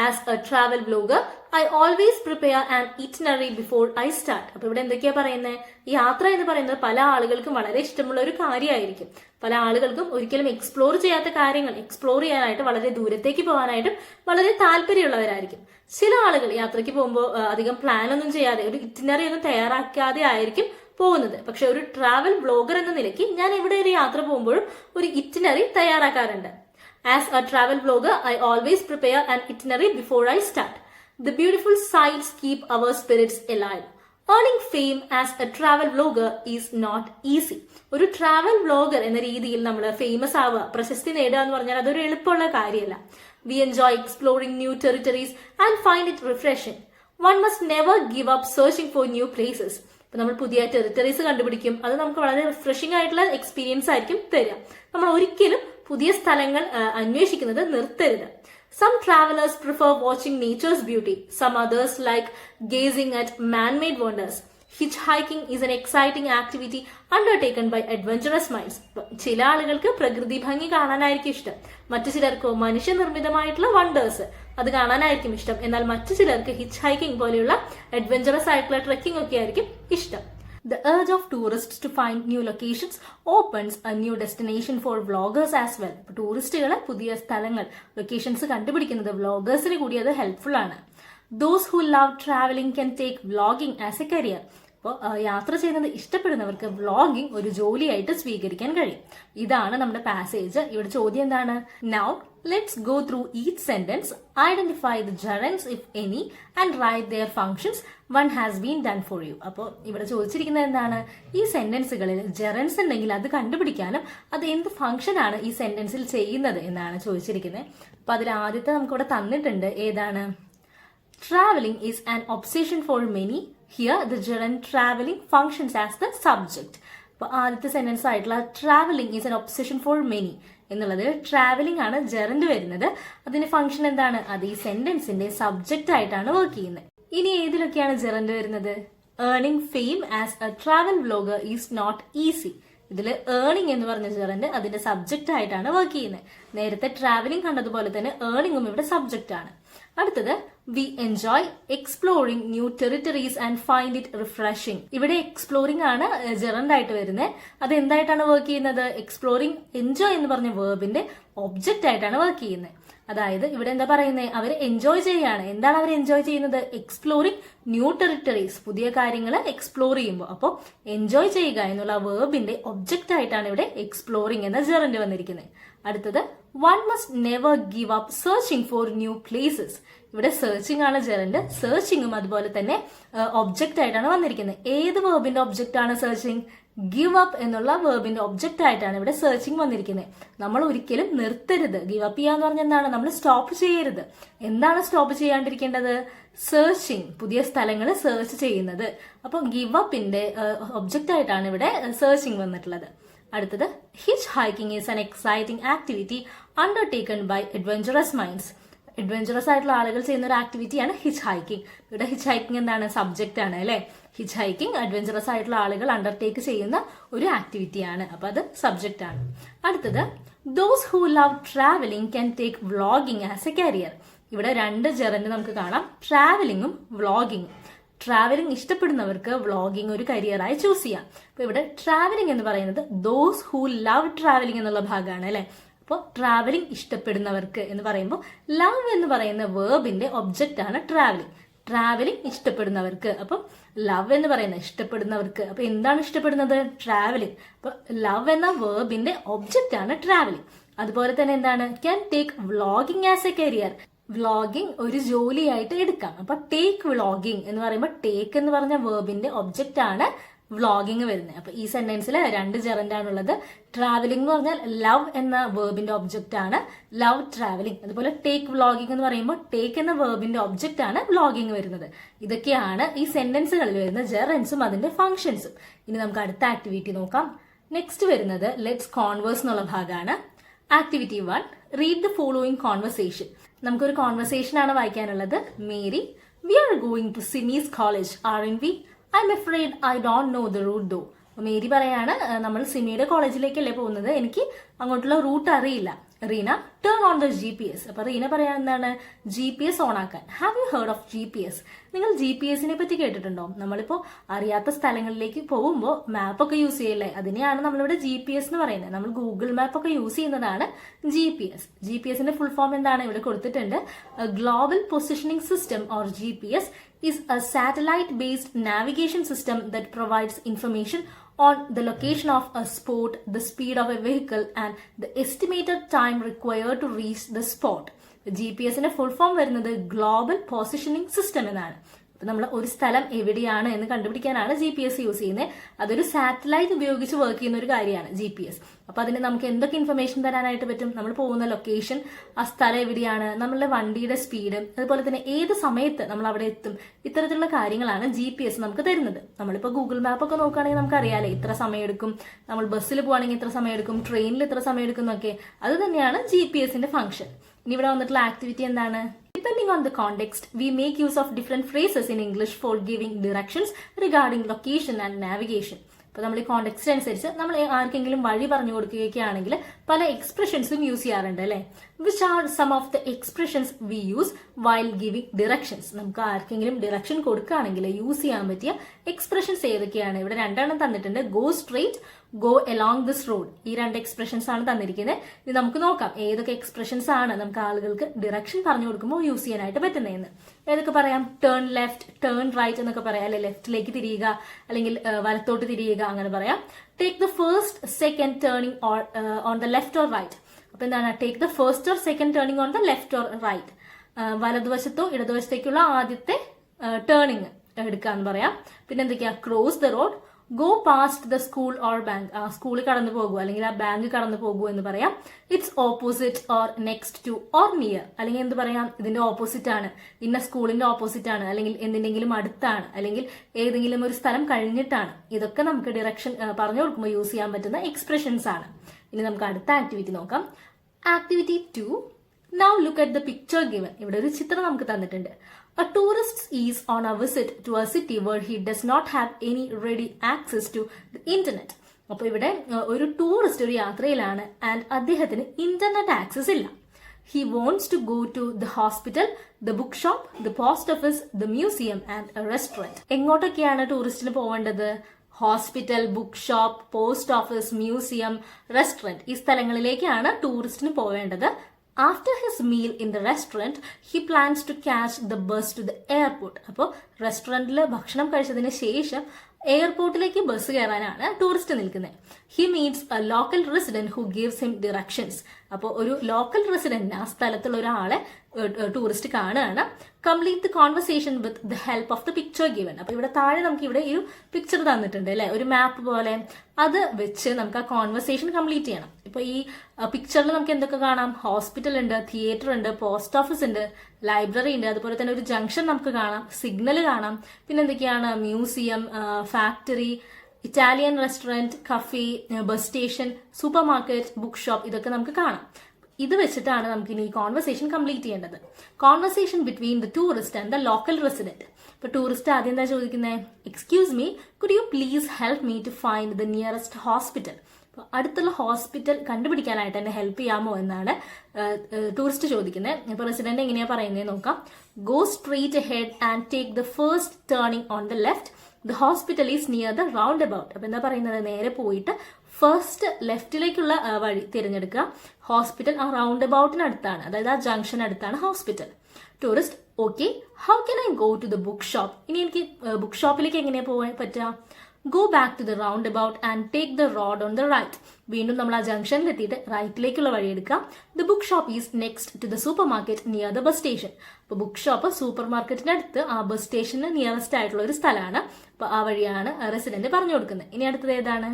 As a travel blogger, I always prepare an itinerary before I start. അപ്പോൾ ഇവിടെ എന്തൊക്കെയാ പറയുന്നത്? യാത്ര എന്ന് പറയുന്നത് പല ആളുകൾക്കും വളരെ ഇഷ്ടമുള്ള ഒരു കാര്യമായിരിക്കും. പല ആളുകൾക്കും ഒരിക്കലും എക്സ്പ്ലോർ ചെയ്യാത്ത കാര്യങ്ങൾ എക്സ്പ്ലോർ ചെയ്യാനായിട്ട്, വളരെ ദൂരത്തേക്ക് പോകാനായിട്ടും വളരെ താല്പര്യമുള്ളവരായിരിക്കും. ചില ആളുകൾ യാത്രയ്ക്ക് പോകുമ്പോൾ അധികം പ്ലാൻ ഒന്നും ചെയ്യാതെ, ഒരു ഇറ്റിനറി ഒന്നും തയ്യാറാക്കാതെ ആയിരിക്കും പോകുന്നത്. പക്ഷെ ഒരു ട്രാവൽ ബ്ലോഗർ എന്ന നിലയ്ക്ക് ഞാൻ ഇവിടെ ഒരു യാത്ര പോകുമ്പോഴും ഒരു ഇറ്റിനറി തയ്യാറാക്കാറുണ്ട്. As a travel blogger, I always prepare an itinerary before I start. The beautiful sights keep our spirits alive. Earning fame as a travel blogger is not easy. ഒരു ട്രാവൽ ബ്ലോഗർ എന്ന രീതിയിൽ നമ്മൾ ഫേമസ് ആവുക, പ്രശസ്തി നേടുക എന്ന് പറഞ്ഞാൽ അതൊരു എളുപ്പമുള്ള കാര്യമല്ല. We enjoy exploring new territories and find it refreshing. One must never give up searching for new places. ഇപ്പൊ നമ്മൾ പുതിയ ടെറിട്ടറീസ് കണ്ടുപിടിക്കും, അത് നമുക്ക് വളരെ റിഫ്രഷിംഗ് ആയിട്ടുള്ള എക്സ്പീരിയൻസ് ആയിരിക്കും തരിക. നമ്മൾ ഒരിക്കലും പുതിയ സ്ഥലങ്ങൾ അന്വേഷിക്കുന്നത് നിർത്തരുത്. Some travelers prefer watching nature's beauty. Some others like gazing at man-made wonders. Hitchhiking is an exciting activity undertaken by adventurous minds. ചില ആളുകൾക്ക് പ്രകൃതി ഭംഗി കാണാനായിരിക്കും ഇഷ്ടം, മറ്റു ചിലർക്കോ മനുഷ്യനിർമ്മിതമായിട്ടുള്ള വണ്ടേഴ്സ് അത് കാണാനായിരിക്കും ഇഷ്ടം. എന്നാൽ മറ്റു ചിലർക്ക് ഹിച്ച് ഹൈക്കിംഗ് പോലെയുള്ള അഡ്വഞ്ചറസ് ആയിട്ടുള്ള ട്രെക്കിംഗ് ഒക്കെ ആയിരിക്കും ഇഷ്ടം. The urge of tourists to find new locations opens a new destination for vloggers as well. ടൂറിസ്റ്റുകൾ പുതിയ സ്ഥലങ്ങൾ, ലൊക്കേഷൻസ് കണ്ടുപിടിക്കുന്നത് വ്ളോഗേഴ്സിന് കൂടി അത് ഹെൽപ്ഫുൾ ആണ്. Those who love traveling can take vlogging as a career. അപ്പോൾ യാത്ര ചെയ്യുന്നത് ഇഷ്ടപ്പെടുന്നവർക്ക് വ്ളോഗിംഗ് ഒരു ജോലിയായിട്ട് സ്വീകരിക്കാൻ കഴിയും. ഇതാണ് നമ്മുടെ പാസേജ്. ഇവിടെ ചോദ്യം എന്താണ്? Now let's go through each sentence, identify the gerunds if any and write their functions. One has been done for you. അപ്പോൾ ഇവിടെ ചോദിച്ചിരിക്കുന്നത് എന്താണ്? ഈ സെന്റൻസുകളിൽ ജെറൻസ് ഉണ്ടെങ്കിൽ അത് കണ്ടുപിടിക്കാനും അത് എന്ത് ഫംഗ്ഷൻ ആണ് ഈ സെന്റൻസിൽ ചെയ്യുന്നത് എന്നാണ് ചോദിച്ചിരിക്കുന്നത്. അപ്പൊ അതിൽ ആദ്യത്തെ നമുക്കിവിടെ തന്നിട്ടുണ്ട്. ഏതാണ്? Traveling is an obsession for many. Here the gerund traveling functions as the subject. അപ്പോൾ ആദ്യത്തെ സെന്റൻസ് ആയിട്ടുള്ള traveling is an obsession for many എന്നുള്ളത് ട്രാവലിംഗ് ആണ് ജെറൻഡ് വരുന്നത്. അതിന്റെ ഫംഗ്ഷൻ എന്താണ്? അത് ഈ സെന്റൻസിന്റെ സബ്ജക്റ്റ് ആയിട്ടാണ് വർക്ക് ചെയ്യുന്നത്. ഇനി ഏതിലൊക്കെയാണ് ജെറൻഡ് വരുന്നത്? Earning fame as a travel vlogger is not easy. ഇതിൽ ഏർണിംഗ് എന്ന് പറഞ്ഞ ജെറൻഡ് അതിന്റെ സബ്ജക്റ്റ് ആയിട്ടാണ് വർക്ക് ചെയ്യുന്നത്. നേരത്തെ ട്രാവലിംഗ് കണ്ടതുപോലെ തന്നെ ഏർണിംഗും ഇവിടെ സബ്ജക്റ്റ് ആണ്. അടുത്തത് V enjoy exploring new territories and find it refreshing. ഇവിടെ എക്സ്പ്ലോറിംഗ് ആണ് ജെറൻഡ് ആയിട്ട് വരുന്നത്. അത് എന്തായിട്ടാണ് വർക്ക് ചെയ്യുന്നത്? എക്സ്പ്ലോറിംഗ്, എൻജോയ് എന്ന് പറഞ്ഞ വേർബിന്റെ ഒബ്ജക്റ്റ് ആയിട്ടാണ് വർക്ക് ചെയ്യുന്നത്. അതായത് ഇവിടെ എന്താ പറയുന്നത്? അവർ എൻജോയ് ചെയ്യാണ്. എന്താണ് അവർ എൻജോയ് ചെയ്യുന്നത്? എക്സ്പ്ലോറിംഗ് ന്യൂ ടെറിട്ടറീസ്, പുതിയ കാര്യങ്ങൾ എക്സ്പ്ലോർ ചെയ്യുമ്പോൾ. അപ്പോൾ എൻജോയ് ചെയ്യുക എന്നുള്ള വേർബിന്റെ ഒബ്ജക്റ്റ് ആയിട്ടാണ് ഇവിടെ എക്സ്പ്ലോറിംഗ് എന്ന ജെറൻഡ് വന്നിരിക്കുന്നത്. അടുത്തത് one must never give up searching for new places. ഇവിടെ സെർച്ചിങ് ആണ് ജെറൻഡ്. സെർച്ചിങ്ങും അതുപോലെ തന്നെ ഒബ്ജക്റ്റ് ആയിട്ടാണ് വന്നിരിക്കുന്നത്. ഏത് വേർബിന്റെ ഒബ്ജക്റ്റ് ആണ് സെർച്ചിങ്? ഗിവ് അപ്പ് എന്നുള്ള വേർബിന്റെ ഒബ്ജക്റ്റ് ആയിട്ടാണ് ഇവിടെ സെർച്ചിങ് വന്നിരിക്കുന്നത്. നമ്മൾ ഒരിക്കലും നിർത്തരുത്. ഗിവ് അപ്പ് ചെയ്യാന്ന് പറഞ്ഞാൽ എന്താണ്? നമ്മൾ സ്റ്റോപ്പ് ചെയ്യരുത്. എന്താണ് സ്റ്റോപ്പ് ചെയ്യാണ്ടിരിക്കേണ്ടത്? സെർച്ചിങ്, പുതിയ സ്ഥലങ്ങൾ സെർച്ച് ചെയ്യുന്നത്. അപ്പോൾ ഗിവ് അപ്പിന്റെ ഒബ്ജക്റ്റ് ആയിട്ടാണ് ഇവിടെ സെർച്ചിങ് വന്നിട്ടുള്ളത്. അടുത്തത് hitch hiking is an exciting activity undertaken by adventurous minds. Adventurous ആയിട്ടുള്ള ആളുകൾ ചെയ്യുന്ന ഒരു ആക്ടിവിറ്റിയാണ് ഹിച്ച് ഹൈക്കിംഗ്. ഇവിടെ ഹിച്ച് ഹൈക്കിംഗ് എന്താണ്? സബ്ജക്റ്റ് ആണ് അല്ലെ. ഹിച്ച് ഹൈക്കിംഗ് അഡ്വഞ്ചറസ് ആയിട്ടുള്ള ആളുകൾ അണ്ടർടേക്ക് ചെയ്യുന്ന ഒരു ആക്ടിവിറ്റിയാണ്. അപ്പൊ അത് സബ്ജക്റ്റ് ആണ്. അടുത്തത് those who love travelling can take vlogging as A career. ഇവിടെ രണ്ട് ജെറൻഡ് നമുക്ക് കാണാം, ട്രാവലിംഗും വ്ളോഗിംഗും. ട്രാവലിംഗ് ഇഷ്ടപ്പെടുന്നവർക്ക് വ്ളോഗിംഗ് ഒരു കരിയറായി ചൂസ് ചെയ്യാം. അപ്പൊ ഇവിടെ ട്രാവലിംഗ് എന്ന് പറയുന്നത് ദോസ് ഹു ലവ് ട്രാവലിംഗ് എന്നുള്ള ഭാഗമാണ് അല്ലെ. അപ്പോൾ ട്രാവലിംഗ് ഇഷ്ടപ്പെടുന്നവർക്ക് എന്ന് പറയുമ്പോൾ ലവ് എന്ന് പറയുന്ന വേർബിന്റെ ഒബ്ജക്റ്റ് ആണ് ട്രാവലിംഗ്. ട്രാവലിംഗ് ഇഷ്ടപ്പെടുന്നവർക്ക്. അപ്പം ലവ് എന്ന് പറയുന്നത് ഇഷ്ടപ്പെടുന്നവർക്ക്. അപ്പൊ എന്താണ് ഇഷ്ടപ്പെടുന്നത്? ട്രാവലിംഗ്. അപ്പൊ ലവ് എന്ന വേർബിന്റെ ഒബ്ജക്റ്റ് ആണ് ട്രാവലിംഗ്. അതുപോലെ തന്നെ എന്താണ്? Can take vlogging as A career. Vlogging ഒരു ജോലിയായിട്ട് എടുക്കാം. അപ്പൊ ടേക്ക് വ്ളോഗിംഗ് എന്ന് പറയുമ്പോൾ ടേക്ക് എന്ന് പറഞ്ഞ വേർബിന്റെ ഒബ്ജക്റ്റ് ആണ് വ്ളോഗിംഗ് വരുന്നത്. അപ്പൊ ഈ സെന്റൻസിൽ 2 ജെറൻഡ് ആണുള്ളത്. ട്രാവലിംഗ് എന്ന് പറഞ്ഞാൽ ലവ് എന്ന വേർബിന്റെ ഒബ്ജക്റ്റ് ആണ് ലവ് ട്രാവലിംഗ്. അതുപോലെ ടേക്ക് വ്ളോഗിംഗ് എന്ന് പറയുമ്പോൾ ടേക്ക് എന്ന വേർബിന്റെ ഒബ്ജക്റ്റ് ആണ് വ്ളോഗിംഗ് വരുന്നത്. ഇതൊക്കെയാണ് ഈ സെന്റൻസുകളിൽ വരുന്ന ജെറൻസും അതിന്റെ ഫംഗ്ഷൻസും. ഇനി നമുക്ക് അടുത്ത ആക്ടിവിറ്റി നോക്കാം. നെക്സ്റ്റ് വരുന്നത് ലെറ്റ്സ് കോൺവേഴ്സ് എന്നുള്ള ഭാഗമാണ്. Activity 1, read the following conversation. നമുക്കൊരു കോൺവെർസേഷൻ ആണ് വായിക്കാനുള്ളത്. Mary, we are going to Simi's college, aren't we? I'm afraid I don't know the route though. Mary പറയാണ്, നമ്മൾ സിമിയുടെ കോളേജിലേക്കല്ലേ പോകുന്നത്, എനിക്ക് അങ്ങോട്ടുള്ള റൂട്ട് അറിയില്ല. Reena, turn on the GPS. അപ്പൊ റീന പറയാൻ എന്താണ്? GPS ഓൺ ആക്കാൻ. Have you heard of GPS? നിങ്ങൾ GPS-നെ പറ്റി കേട്ടിട്ടുണ്ടോ? നമ്മളിപ്പോ അറിയാത്ത സ്ഥലങ്ങളിലേക്ക് പോകുമ്പോൾ മാപ്പൊക്കെ യൂസ് ചെയ്യല്ലേ, അതിനെയാണ് നമ്മളിവിടെ GPS എന്ന് പറയുന്നത്. നമ്മൾ ഗൂഗിൾ മാപ്പ് ഒക്കെ യൂസ് ചെയ്യുന്നതാണ് GPS. GPS-ന്റെ ഫുൾ ഫോം എന്താണ്? ഇവിടെ കൊടുത്തിട്ടുണ്ട്. Global positioning system or GPS is a satellite-based navigation system that provides information on the location of a spot, the speed of a vehicle, and the estimated time required to reach the spot. GPS-ന്റെ full form വരുന്നത് global positioning system എന്നാണ്. അപ്പൊ നമ്മൾ ഒരു സ്ഥലം എവിടെയാണ് എന്ന് കണ്ടുപിടിക്കാനാണ് GPS use ചെയ്യുന്നത്. അതൊരു സാറ്റലൈറ്റ് ഉപയോഗിച്ച് വർക്ക് ചെയ്യുന്ന ഒരു കാര്യമാണ് GPS. അപ്പൊ അതിന് നമുക്ക് എന്തൊക്കെ ഇൻഫർമേഷൻ തരാനായിട്ട് പറ്റും? നമ്മൾ പോകുന്ന ലൊക്കേഷൻ, ആ സ്ഥലം എവിടെയാണ്, നമ്മളുടെ വണ്ടിയുടെ സ്പീഡ്, അതുപോലെ തന്നെ ഏത് സമയത്ത് നമ്മൾ അവിടെ എത്തും, ഇത്തരത്തിലുള്ള കാര്യങ്ങളാണ് GPS നമുക്ക് തരുന്നത്. നമ്മളിപ്പോൾ ഗൂഗിൾ മാപ്പ് ഒക്കെ നോക്കുകയാണെങ്കിൽ നമുക്ക് അറിയാലേ ഇത്ര സമയം എടുക്കും, നമ്മൾ ബസ്സിൽ പോവുകയാണെങ്കിൽ ഇത്ര സമയം എടുക്കും, ട്രെയിനിൽ ഇത്ര സമയം എടുക്കും എന്നൊക്കെ. അത് തന്നെയാണ് GPS-ന്റെ ഫംഗ്ഷൻ. ഇനി ഇവിടെ വന്നിട്ടുള്ള ആക്ടിവിറ്റി എന്താണ്? Depending on the context, we make use of different phrases in English for giving directions regarding location and navigation. അപ്പോൾ നമ്മൾ ഈ കോണ്ടെക്സ്റ്റ് അനുസരിച്ച് നമ്മൾ ആർക്കെങ്കിലും വഴി പറഞ്ഞു കൊടുക്കുകയൊക്കെയാണെങ്കിൽ പല എക്സ്പ്രഷൻസും യൂസ് ചെയ്യാറുണ്ട് അല്ലേ? Which are some of the expressions we use while giving directions. നമുക്ക് ആർക്കെങ്കിലും ഡിറക്ഷൻ കൊടുക്കുകയാണെങ്കിൽ യൂസ് ചെയ്യാൻ പറ്റിയ എക്സ്പ്രഷൻസ് ഏതൊക്കെയാണ്? ഇവിടെ 2 എണ്ണം തന്നിട്ടുണ്ട്. Go straight, go along this road. ഈ 2 എക്സ്പ്രഷൻസ് ആണ് തന്നിരിക്കുന്നത്. ഇത് നമുക്ക് നോക്കാം ഏതൊക്കെ എക്സ്പ്രഷൻസ് ആണ് നമുക്ക് ആളുകൾക്ക് ഡിറക്ഷൻ പറഞ്ഞു കൊടുക്കുമ്പോൾ യൂസ് ചെയ്യാനായിട്ട് പറ്റുന്നതെന്ന്. ഏതൊക്കെ പറയാം? ടേൺ ലെഫ്റ്റ്, ടേൺ റൈറ്റ് എന്നൊക്കെ പറയാം അല്ലെ? ലെഫ്റ്റിലേക്ക് തിരിയുക അല്ലെങ്കിൽ വലത്തോട്ട് തിരിയുക അങ്ങനെ പറയാം. Take the first second turning on the left or right. അപ്പൊ എന്താണ്? Take the first or second turning on the left or right. വലതുവശത്തോ ഇടതുവശത്തേക്കുള്ള ആദ്യത്തെ ടേണിംഗ് എടുക്കാന്ന് പറയാം. പിന്നെ എന്തൊക്കെയാ? Cross the road, go past the school or bank. ആ സ്കൂളിൽ കടന്നു പോകുക അല്ലെങ്കിൽ ആ ബാങ്ക് കടന്നു പോകുക എന്ന് പറയാം. It's opposite or next two or near. അല്ലെങ്കിൽ എന്ത് പറയാം? ഇതിന്റെ ഓപ്പോസിറ്റ് ആണ്, ഇന്ന സ്കൂളിന്റെ ഓപ്പോസിറ്റ് ആണ്, അല്ലെങ്കിൽ എന്തിനെങ്കിലും അടുത്താണ്, അല്ലെങ്കിൽ ഏതെങ്കിലും ഒരു സ്ഥലം കഴിഞ്ഞിട്ടാണ്. ഇതൊക്കെ നമുക്ക് ഡിറക്ഷൻ പറഞ്ഞു കൊടുക്കുമ്പോൾ യൂസ് ചെയ്യാൻ പറ്റുന്ന എക്സ്പ്രഷൻസ് ആണ്. ഇനി നമുക്ക് അടുത്ത ആക്ടിവിറ്റി നോക്കാം. Activity 2, now look at the picture given. ഇവിടെ ഒരു ചിത്രം നമുക്ക് തന്നിട്ടുണ്ട്. A tourist is on a visit to a city where he does not have any ready access to the internet. അപ്പൊ ഇവിടെ ഒരു ടൂറിസ്റ്റ് ഒരു യാത്രയിലാണ് ആൻഡ് അദ്ദേഹത്തിന് ഇന്റർനെറ്റ് ആക്സസ് ഇല്ല. He wants to go to the hospital, the bookshop, the post office, the museum and a restaurant. എങ്ങോട്ടൊക്കെയാണ് ടൂറിസ്റ്റിന് പോവേണ്ടത്? Hospital, book shop, post office, museum, restaurant. ഈ സ്ഥലങ്ങളിലേക്കാണ് ടൂറിസ്റ്റിന് പോവേണ്ടത്. After his meal in the restaurant, he plans to catch the bus to the airport. അപ്പോൾ റെസ്റ്റോറന്റിൽ ഭക്ഷണം കഴിച്ചതിന് ശേഷം എയർപോർട്ടിലേക്ക് bus കയറാനാണ് tourist നിൽക്കുന്നത്. He meats A local resident who gives him directions. അപ്പോൾ ഒരു ലോക്കൽ റെസിഡന്റിന്, ആ സ്ഥലത്തുള്ള ഒരാളെ ടൂറിസ്റ്റ് കാണുകയാണ്. Complete the conversation with the help of the picture given. അപ്പൊ ഇവിടെ താഴെ നമുക്ക് ഇവിടെ ഒരു പിക്ചർ തന്നിട്ടുണ്ട് അല്ലെ, ഒരു മാപ്പ് പോലെ. അത് വെച്ച് നമുക്ക് ആ കോൺവെർസേഷൻ കംപ്ലീറ്റ് ചെയ്യണം. ഇപ്പൊ ഈ പിക്ചറിൽ നമുക്ക് എന്തൊക്കെ കാണാം? ഹോസ്പിറ്റൽ ഉണ്ട്, തിയേറ്റർ ഉണ്ട്, പോസ്റ്റ് ഓഫീസ് ഉണ്ട്, ലൈബ്രറി ഉണ്ട്, അതുപോലെ തന്നെ ഒരു ജംഗ്ഷൻ നമുക്ക് കാണാം, സിഗ്നൽ കാണാം. പിന്നെ എന്തൊക്കെയാണ്? Museum, factory, Italian restaurant, cafe, bus station, super market, book shop, ഇതൊക്കെ നമുക്ക് കാണാം. ഇത് വെച്ചിട്ടാണ് നമുക്ക് ഇനി ഈ കോൺവെർസേഷൻ കംപ്ലീറ്റ് ചെയ്യേണ്ടത്. Conversation between the tourist and the local resident. ഇപ്പൊ ടൂറിസ്റ്റ് ആദ്യം എന്താ ചോദിക്കുന്നത്? Excuse me, could you please help me to find the nearest hospital. അടുത്തുള്ള ഹോസ്പിറ്റൽ കണ്ടുപിടിക്കാനായിട്ട് എന്നെ ഹെൽപ്പ് ചെയ്യാമോ എന്നാണ് ടൂറിസ്റ്റ് ചോദിക്കുന്നത്. ഇപ്പൊ റെസിഡന്റ് എങ്ങനെയാ പറയുന്നത് നോക്കാം. Go straight ahead and take the first turning on the left, the hospital is near the round about. അപ്പൊ എന്താ പറയുന്നത്, നേരെ പോയിട്ട് ഫസ്റ്റ് ലെഫ്റ്റിലേക്കുള്ള വഴി തിരഞ്ഞെടുക്കുക. ഹോസ്പിറ്റൽ ആ റൗണ്ട് അബൌട്ടിനടുത്താണ്, അതായത് ആ ജംഗ്ഷൻ അടുത്താണ് hospital. Tourist okay, how can I go to the book shop? ഇനി എനിക്ക് ബുക്ക് ഷോപ്പിലേക്ക് എങ്ങനെയാ പോകാൻ പറ്റുക? Go back to the roundabout and take the road on the right. വീണ്ടും നമ്മൾ ആ ജംഗ്ഷനിൽ എത്തിയിട്ട് റൈറ്റിലേക്കുള്ള വഴി എടുക്കാം. The book shop is next to the super market near the bus station. അപ്പൊ ബുക്ക് ഷോപ്പ് സൂപ്പർ മാർക്കറ്റിന്റെ അടുത്ത് ആ ബസ് സ്റ്റേഷന് നിയറസ്റ്റ് ആയിട്ടുള്ള ഒരു സ്ഥലമാണ്. അപ്പൊ ആ വഴിയാണ് റെസിഡന്റ് പറഞ്ഞു കൊടുക്കുന്നത്. ഇനി അടുത്തത് ഏതാണ്?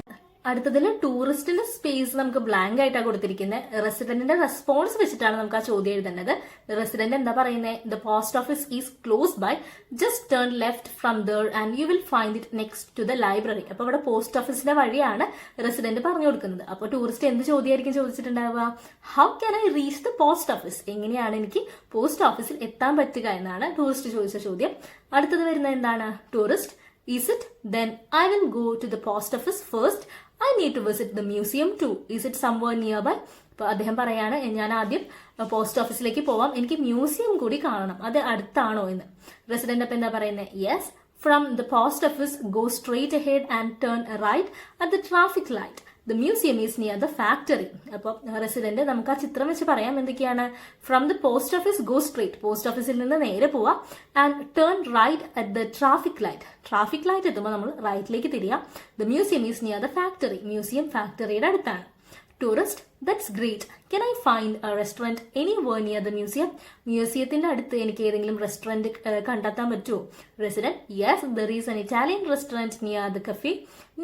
അടുത്തതിൽ ടൂറിസ്റ്റിന്റെ സ്പേസ് നമുക്ക് ബ്ലാങ്ക് ആയിട്ടാണ് കൊടുത്തിരിക്കുന്നത്. റെസിഡന്റിന്റെ റെസ്പോൺസ് വെച്ചിട്ടാണ് നമുക്ക് ആ ചോദ്യം എഴുതേണ്ടത്. റെസിഡന്റ് എന്താ പറയുന്നത്? The post office is close by, just turn left from there and you will find it next to the library. അപ്പൊ ഇവിടെ പോസ്റ്റ് ഓഫീസിന്റെ വഴിയാണ് റെസിഡന്റ് പറഞ്ഞു കൊടുക്കുന്നത്. അപ്പൊ ടൂറിസ്റ്റ് എന്ത് ചോദ്യമായിരിക്കും ചോദിച്ചിട്ടുണ്ടാവുക? How can I reach the post office? എങ്ങനെയാണ് എനിക്ക് പോസ്റ്റ് ഓഫീസിൽ എത്താൻ പറ്റുക എന്നാണ് ടൂറിസ്റ്റ് ചോദിച്ച ചോദ്യം. അടുത്തത് വരുന്നത് എന്താണ്? Tourist is it? Then I will go to the post office first. I need to visit the museum too. Is it somewhere nearby? അപ്പൊ അദ്ദേഹം പറയാണ്, ഞാൻ ആദ്യം പോസ്റ്റ് ഓഫീസിലേക്ക് പോവാം, എനിക്ക് മ്യൂസിയം കൂടി കാണണം, അത് അടുത്താണോ എന്ന്. റെസിഡന്റ് അപ്പൊ എന്താ പറയുന്നത്? Yes, from the post office go straight ahead and turn right at the traffic light. The museum is near the factory. അപ്പോൾ റെസിഡന്റ് നമുക്ക് ആ ചിത്രം വെച്ച് പറയാം എന്തൊക്കെയാണ്. From the post office go straight, post ഓഫീസിൽ നിന്ന് നേരെ പോവാം. And turn right at the traffic light, traffic light എത്തുമ്പോൾ നമ്മൾ റൈറ്റിലേക്ക് തിരിയാം. The museum is near the factory, museum ഫാക്ടറിയുടെ അടുത്താണ്. Tourist that's great, can I find a restaurant anywhere near the museum? മ്യൂസിയത്തിന്റെ അടുത്ത് എനിക്ക് ഏതെങ്കിലും റെസ്റ്റോറന്റ് കണ്ടെത്താൻ പറ്റുമോ? Resident yes, there is an Italian restaurant near the cafe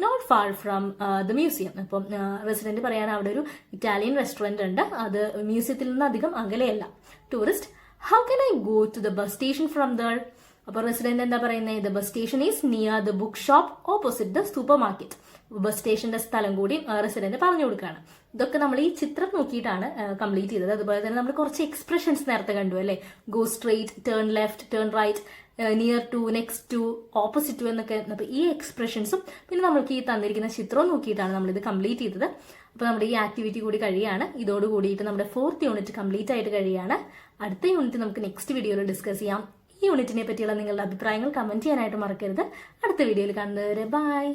not far from the museum. അപ്പം resident പറയാണ് അവിടെ ഒരു ഇറ്റാലിയൻ റെസ്റ്റോറന്റ് ഉണ്ട്, അത് മ്യൂസിയത്തിൽ നിന്ന് അധികം അകലെയല്ല. Tourist how can I go to the bus station from there? അപ്പൊ റെസിഡന്റ് എന്താ പറയുന്നത്? The bus station is near the book shop opposite the super market. Bus സ്റ്റേഷന്റെ സ്ഥലം കൂടി റെസിഡന്റ് പറഞ്ഞു കൊടുക്കുകയാണ്. ഇതൊക്കെ നമ്മൾ ഈ ചിത്രം നോക്കിയിട്ടാണ് കംപ്ലീറ്റ് ചെയ്തത്. അതുപോലെ തന്നെ നമ്മൾ കുറച്ച് എക്സ്പ്രഷൻസ് നേരത്തെ കണ്ടു അല്ലേ? Go straight, turn left, turn right, near to, next to, opposite to എന്നൊക്കെ. അപ്പൊ ഈ എക്സ്പ്രഷൻസും പിന്നെ നമ്മൾക്ക് ഈ തന്നിരിക്കുന്ന ചിത്രവും നോക്കിയിട്ടാണ് നമ്മൾ ഇത് കംപ്ലീറ്റ് ചെയ്തത്. അപ്പൊ നമ്മുടെ ഈ ആക്ടിവിറ്റി കൂടി കഴിയാണ്. ഇതോട് കൂടിയിട്ട് നമ്മുടെ 4th യൂണിറ്റ് കംപ്ലീറ്റ് ആയിട്ട് കഴിയാണ്. അടുത്ത യൂണിറ്റ് നമുക്ക് നെക്സ്റ്റ് വീഡിയോയിൽ ഡിസ്കസ് ചെയ്യാം. ഈ യൂണിറ്റിനെ പറ്റിയുള്ള നിങ്ങളുടെ അഭിപ്രായങ്ങൾ കമന്റ് ചെയ്യാനായിട്ട് മറക്കരുത്. അടുത്ത വീഡിയോയിൽ കാണുന്നവരെ ബൈ.